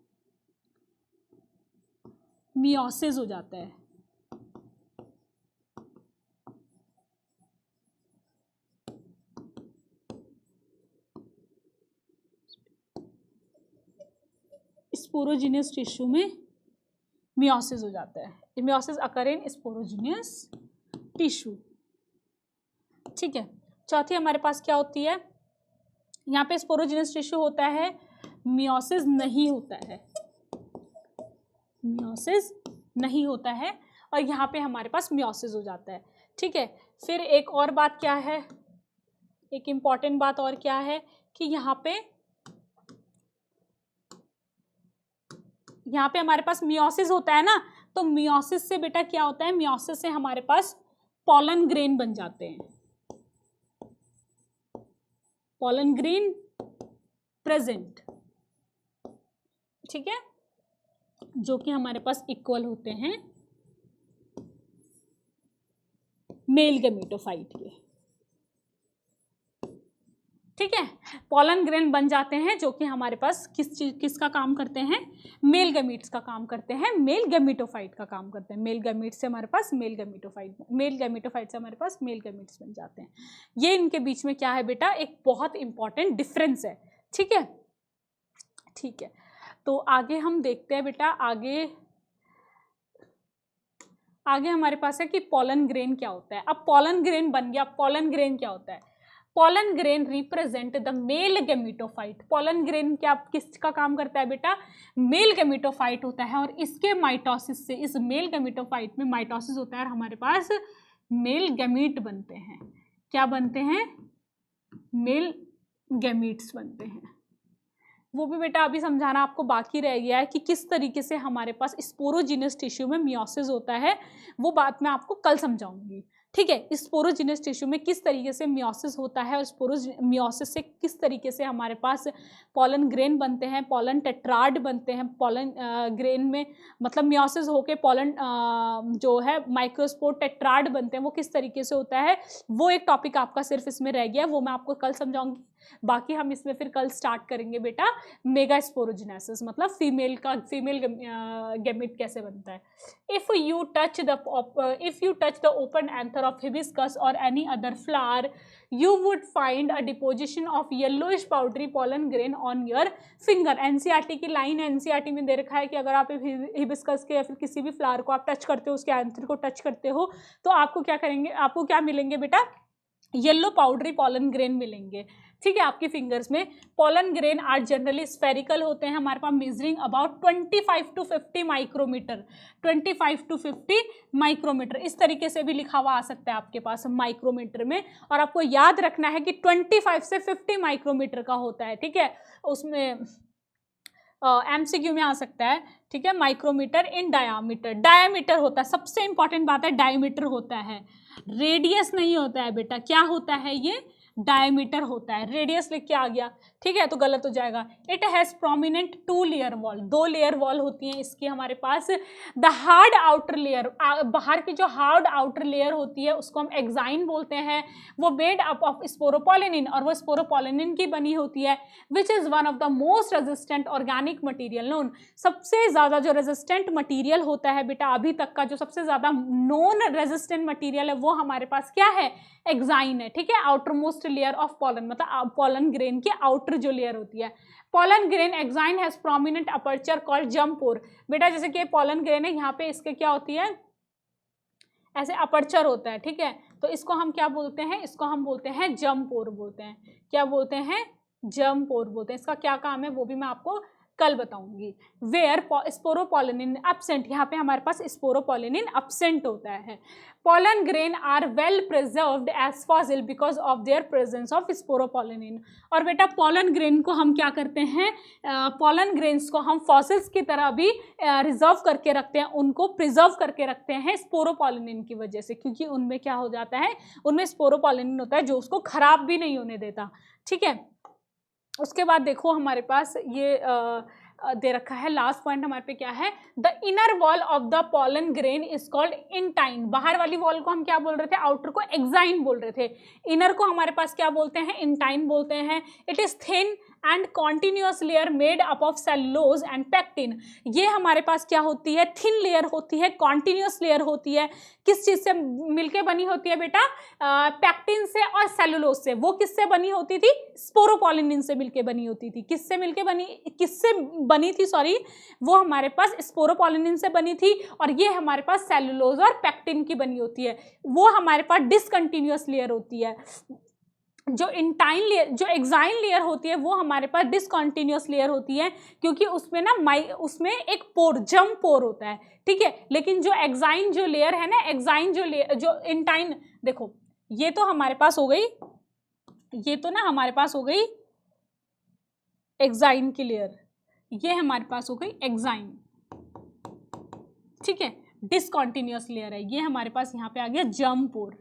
मियोसिस हो जाता है। स्पोरोजीनियस टिश्यू में मियोसिस हो जाता है, मियोसिस अकर इन स्पोरोजीनियस टिश्यू, ठीक है। चौथी हमारे पास क्या होती है, यहाँ पे स्पोरोजीनियस टिश्यू होता है, मियोसिस नहीं होता है, मियोसिस नहीं होता है, और यहाँ पे हमारे पास मियोसिस हो जाता है, ठीक है। फिर एक और बात क्या है, एक इम्पॉर्टेंट बात और क्या है कि यहाँ पे यहाँ पे हमारे पास मियोसिस होता है ना, तो मियोसिस से बेटा क्या होता है, मियोसिस से हमारे पास पॉलन ग्रेन बन जाते हैं, पॉलन ग्रेन प्रेजेंट, ठीक है, जो कि हमारे पास इक्वल होते हैं मेल गैमेटोफाइट के, ठीक है। पॉलन ग्रेन बन जाते हैं जो कि हमारे पास किसका काम करते हैं, मेल गैमीट्स का काम करते हैं, मेल गैमेटोफाइट का काम करते हैं। मेल गैमीट से हमारे पास मेल गैमेटोफाइट, मेल गैमेटोफाइट से हमारे पास मेल गैमीट्स बन जाते हैं। ये इनके बीच में क्या है बेटा, एक बहुत इंपॉर्टेंट डिफरेंस है, ठीक है, ठीक है। तो आगे हम देखते हैं बेटा, आगे हमारे पास है कि पॉलन ग्रेन क्या होता है। अब पॉलन ग्रेन बन गया, पॉलन ग्रेन क्या होता है, pollen grain represent the male gametophyte. Pollen grain क्या किसका काम करता है बेटा, मेल गैमेटोफाइट होता है, और इसके माइटोसिस से, इस मेल गैमेटोफाइट में माइटोसिस होता है और हमारे पास मेल गैमीट बनते हैं। क्या बनते हैं, मेल गैमीट्स बनते हैं। वो भी बेटा अभी समझाना आपको बाकी रह गया है कि किस तरीके से हमारे पास स्पोरोजिनस टिश्यू में मियोसिस होता है, वो बात मैं आपको कल समझाऊंगी, ठीक है। स्पोरोजिनस टिश्यू में किस तरीके से मियोसिस होता है और मियोसिस से किस तरीके से हमारे पास पॉलन ग्रेन बनते हैं, पॉलन टेट्राड बनते हैं, पॉलन ग्रेन में मतलब मियोसिस होके पॉलन जो है माइक्रोस्पोर टेट्राड बनते हैं, वो किस तरीके से होता है, वो एक टॉपिक आपका सिर्फ इसमें रह गया, वो मैं आपको कल समझाऊंगी। बाकी हम इसमें फिर कल स्टार्ट करेंगे बेटा मेगा स्पोरोजिनेसिस, मतलब फीमेल गैमीट कैसे बनता है। If you touch the open anther of hibiscus और any other flower, you would find a deposition of yellowish powdery pollen grain on your finger। NCERT की लाइन, एनसीईआरटी में दे रखा है कि अगर आप हिबिस्कस के या फिर किसी भी फ्लावर को आप टच करते हो, उसके एंथर को टच करते हो, तो आपको क्या करेंगे, आपको क्या मिलेंगे बेटा, येलो पाउडरी पॉलन ग्रेन मिलेंगे, ठीक है, आपकी फिंगर्स में। Pollen grain are generally spherical होते हैं हमारे पास, measuring about 25 to 50 micrometer, 25 to 50 micrometer, इस तरीके से भी लिखा हुआ आ सकता है आपके पास माइक्रोमीटर में, और आपको याद रखना है कि 25 से 50 माइक्रोमीटर का होता है, ठीक है। उसमें एमसीक्यू में आ सकता है, ठीक है। माइक्रोमीटर इन डायामीटर, डायामीटर होता है, सबसे इंपॉर्टेंट बात है डायमीटर होता है, रेडियस नहीं होता है बेटा। क्या होता है ये, डायमीटर होता है, रेडियस लिख के आ गया, ठीक है, तो गलत हो जाएगा। It has prominent 2 layer wall, 2 layer wall होती हैं इसकी हमारे पास। द हार्ड आउटर लेयर, बाहर की जो हार्ड आउटर लेयर होती है उसको हम एक्साइन बोलते हैं, वो मेड अप ऑफ स्पोरोपोलिनिन, और वो स्पोरोपोलिनिन की बनी होती है, which is one of the most resistant organic material known. सबसे ज़्यादा जो रेजिस्टेंट मटीरियल होता है बेटा, अभी तक का जो सबसे ज़्यादा नॉन रेजिस्टेंट मटीरियल है, वो हमारे पास क्या है, एक्साइन है, ठीक है। Outer most layer of pollen, मतलब पॉलन ग्रेन की आउटर जो लेयर होती है। Pollen grain exine has prominent aperture called जम पोर। बेटा जैसे कि पॉलन ग्रेन है, यहाँ पे इसके क्या होती है, ऐसे अपर्चर होता है, ठीक है, तो इसको हम क्या बोलते हैं, इसको हम बोलते हैं जम पोर बोलते हैं। क्या बोलते हैं, जम पोर बोलते हैं। इसका क्या काम है वो भी मैं आपको कल बताऊंगी। वेयर स्पोरोपोलिनिन एब्सेंट, यहाँ पे हमारे पास स्पोरोपोलिनिन एब्सेंट होता है। Pollen grain are well preserved as fossil because of their presence of sporopollenin. और बेटा पॉलन ग्रेन को हम क्या करते हैं, पॉलन ग्रेन्स को हम फॉसिल्स की तरह भी रिजर्व करके रखते हैं, उनको प्रिजर्व करके रखते हैं स्पोरोपोलिनिन की वजह से, क्योंकि उनमें क्या हो जाता है, उनमें स्पोरोपोलिनिन होता है जो उसको खराब भी नहीं होने देता, ठीक है। उसके बाद देखो हमारे पास ये दे रखा है, लास्ट पॉइंट हमारे पे क्या है, the inner wall of the pollen grain is called intine. बाहर वाली वॉल को हम क्या बोल रहे थे, आउटर को एक्साइन बोल रहे थे, इनर को हमारे पास क्या बोलते हैं, इंटाइन बोलते हैं। It is thin and continuous layer made up of cellulose and pectin. ये हमारे पास क्या होती है, थिन लेयर होती है, कॉन्टिन्यूअस लेयर होती है। किस चीज़ से मिलके बनी होती है बेटा, पेक्टिन से और सेलुलोज से। वो किससे बनी होती थी, स्पोरोपोलिनिन से मिलके बनी होती थी। किससे मिलके बनी, किससे बनी थी सॉरी, वो हमारे पास स्पोरोपोलिनिन से बनी थी, और ये हमारे पास सेलुलोज और पेक्टिन की बनी होती है। वो हमारे पास डिसकंटिन्यूअस लेयर होती है। जो इंटाइन लेयर, जो एक्साइन लेयर होती है, वो हमारे पास डिसकंटिन्यूअस लेयर होती है, क्योंकि उसमें ना उसमें एक पोर, जम पोर होता है, ठीक है। लेकिन जो एक्साइन जो लेयर है ना, एक्साइन जो लेयर, जो इंटाइन, देखो ये तो हमारे पास हो गई, ये तो ना हमारे पास हो गई एक्साइन की लेयर, ये हमारे पास हो गई एक्साइन, ठीक है, डिसकॉन्टिन्यूअस लेयर है, ये हमारे पास यहाँ पे आ गया जर्म पोर।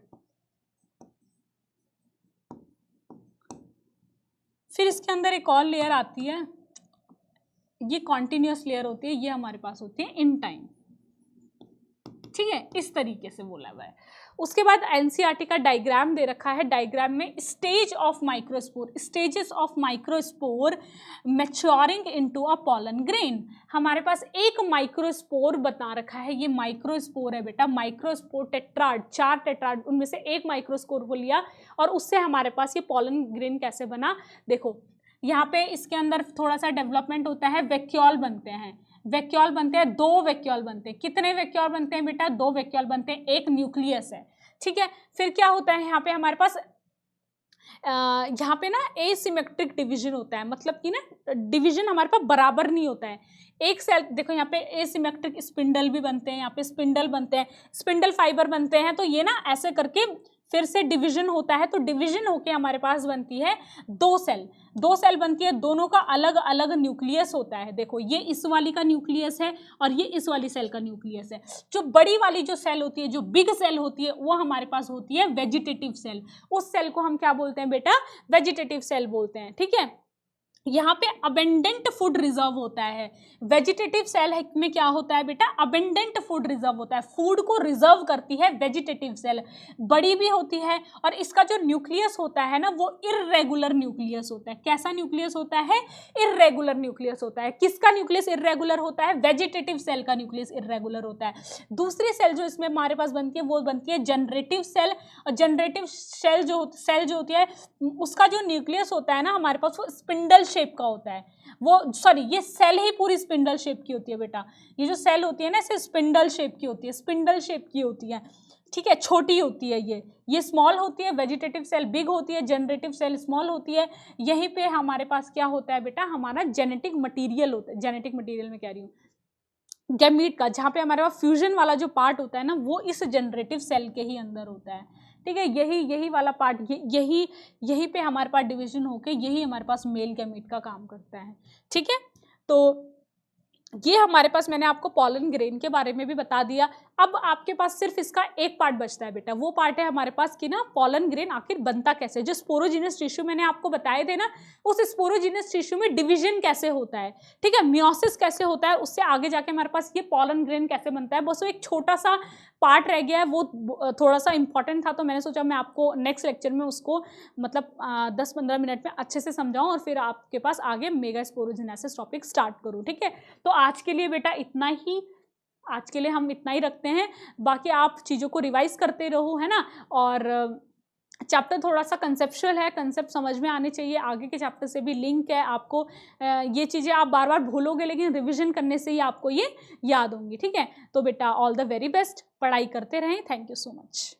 फिर इसके अंदर एक और लेयर आती है, ये कॉन्टिन्यूअस लेयर होती है, ये हमारे पास होती है इन टाइम। ठीक है, इस तरीके से बोला हुआ है। उसके बाद एनसीईआरटी का डायग्राम दे रखा है, डायग्राम में stage of microspore, stages of microspore maturing into a pollen grain. हमारे पास एक माइक्रोस्पोर बता रखा है, ये माइक्रोस्पोर है बेटा, माइक्रोस्पोर टेट्राड, 4 टेट्राड, उनमें से एक माइक्रोस्पोर को लिया और उससे हमारे पास ये पॉलन ग्रेन कैसे बना। देखो यहाँ पे इसके अंदर थोड़ा सा डेवलपमेंट होता है, वैक्यूल बनते हैं, वैक्यूल बनते हैं, 2 वैक्यूल बनते हैं। कितने वैक्यूल बनते हैं बेटा? 2 वैक्यूल बनते हैं, एक न्यूक्लियस है। ठीक है, फिर क्या होता है यहाँ पे हमारे पास यहाँ पे ना एसिमेट्रिक डिवीजन होता है, मतलब कि ना डिवीजन हमारे पास बराबर नहीं होता है। एक सेल देखो यहाँ पे एसिमेट्रिक स्पिंडल भी बनते हैं, यहाँ पे स्पिंडल बनते हैं, स्पिंडल फाइबर बनते हैं, तो ये ना ऐसे करके फिर से डिवीजन होता है। तो डिवीजन होके हमारे पास बनती है 2 सेल, 2 सेल बनती है, दोनों का अलग अलग न्यूक्लियस होता है। देखो ये इस वाली का न्यूक्लियस है और ये इस वाली सेल का न्यूक्लियस है। जो बड़ी वाली जो सेल होती है, जो बिग सेल होती है, वो हमारे पास होती है वेजिटेटिव सेल। उस सेल को हम क्या बोलते हैं बेटा? वेजिटेटिव सेल बोलते हैं। ठीक है, यहाँ पे अबेंडेंट फूड रिजर्व होता है। वेजिटेटिव सेल में क्या होता है बेटा? अबेंडेंट फूड रिजर्व होता है, फूड को रिजर्व करती है वेजिटेटिव सेल। बड़ी भी होती है और इसका जो न्यूक्लियस होता है ना, वो इर्रेगुलर न्यूक्लियस होता है। कैसा न्यूक्लियस होता है? इर्रेगुलर न्यूक्लियस होता है। किसका न्यूक्लियस इर्रेगुलर होता है? वेजिटेटिव सेल का न्यूक्लियस इर्रेगुलर होता है। दूसरी सेल जो इसमें हमारे पास बनती है, वो बनती है जनरेटिव सेल। और जनरेटिव सेल जो होती है, उसका जो न्यूक्लियस होता है ना हमारे पास, वो स्पिंडल शेप का होता है। वो सॉरी, ये सेल ही पूरी स्पिंडल शेप की होती है बेटा। ये जो सेल होती है ना, इसे स्पिंडल शेप की होती है, स्पिंडल शेप की होती है। ठीक है, छोटी होती है, ये स्मॉल होती है। वेजिटेटिव सेल बिग होती है, जनरेटिव सेल स्मॉल होती है। यहीं पे हमारे पास क्या होता है बेटा? हमारा जेनेटिक मटीरियल होता है। जेनेटिक मटीरियल में कह रही हूँ गैमीट का, जहाँ पे हमारे पास फ्यूजन वाला जो पार्ट होता है ना, वो इस जनरेटिव सेल के ही अंदर होता है। ठीक है, यही वाला पार्ट, यही पे हमारे पास डिवीजन होके यही हमारे पास मेल गैमीट का काम करता है। ठीक है, तो ये हमारे पास, मैंने आपको पॉलन ग्रेन के बारे में भी बता दिया। अब आपके पास सिर्फ इसका एक पार्ट बचता है बेटा, वो पार्ट है हमारे पास कि ना पॉलन ग्रेन आखिर बनता कैसे। जो स्पोरोजिनस टिश्यू मैंने आपको बताए थे ना, उस स्पोरोजिनस टिश्यू में डिवीजन कैसे होता है, ठीक है, मियोसिस कैसे होता है, उससे आगे जाके हमारे पास ये पॉलन ग्रेन कैसे बनता है, बस वो एक छोटा सा पार्ट रह गया है, वो थोड़ा सा इंपॉर्टेंट था। तो मैंने सोचा मैं आपको नेक्स्ट लेक्चर में उसको मतलब 10-15 मिनट में अच्छे से समझाऊं और फिर आपके पास आगे मेगा स्पोरोजिनेसिस टॉपिक स्टार्ट करूं। ठीक है, तो आज के लिए बेटा इतना ही, आज के लिए हम इतना ही रखते हैं। बाकी आप चीज़ों को रिवाइज करते रहो, है ना। और चैप्टर थोड़ा सा कंसेप्चुअल है, कंसेप्ट समझ में आने चाहिए, आगे के चैप्टर से भी लिंक है। आपको ये चीज़ें आप बार बार भूलोगे, लेकिन रिवीजन करने से ही आपको ये याद होंगी। ठीक है, तो बेटा ऑल द वेरी बेस्ट, पढ़ाई करते रहें। Thank you so much.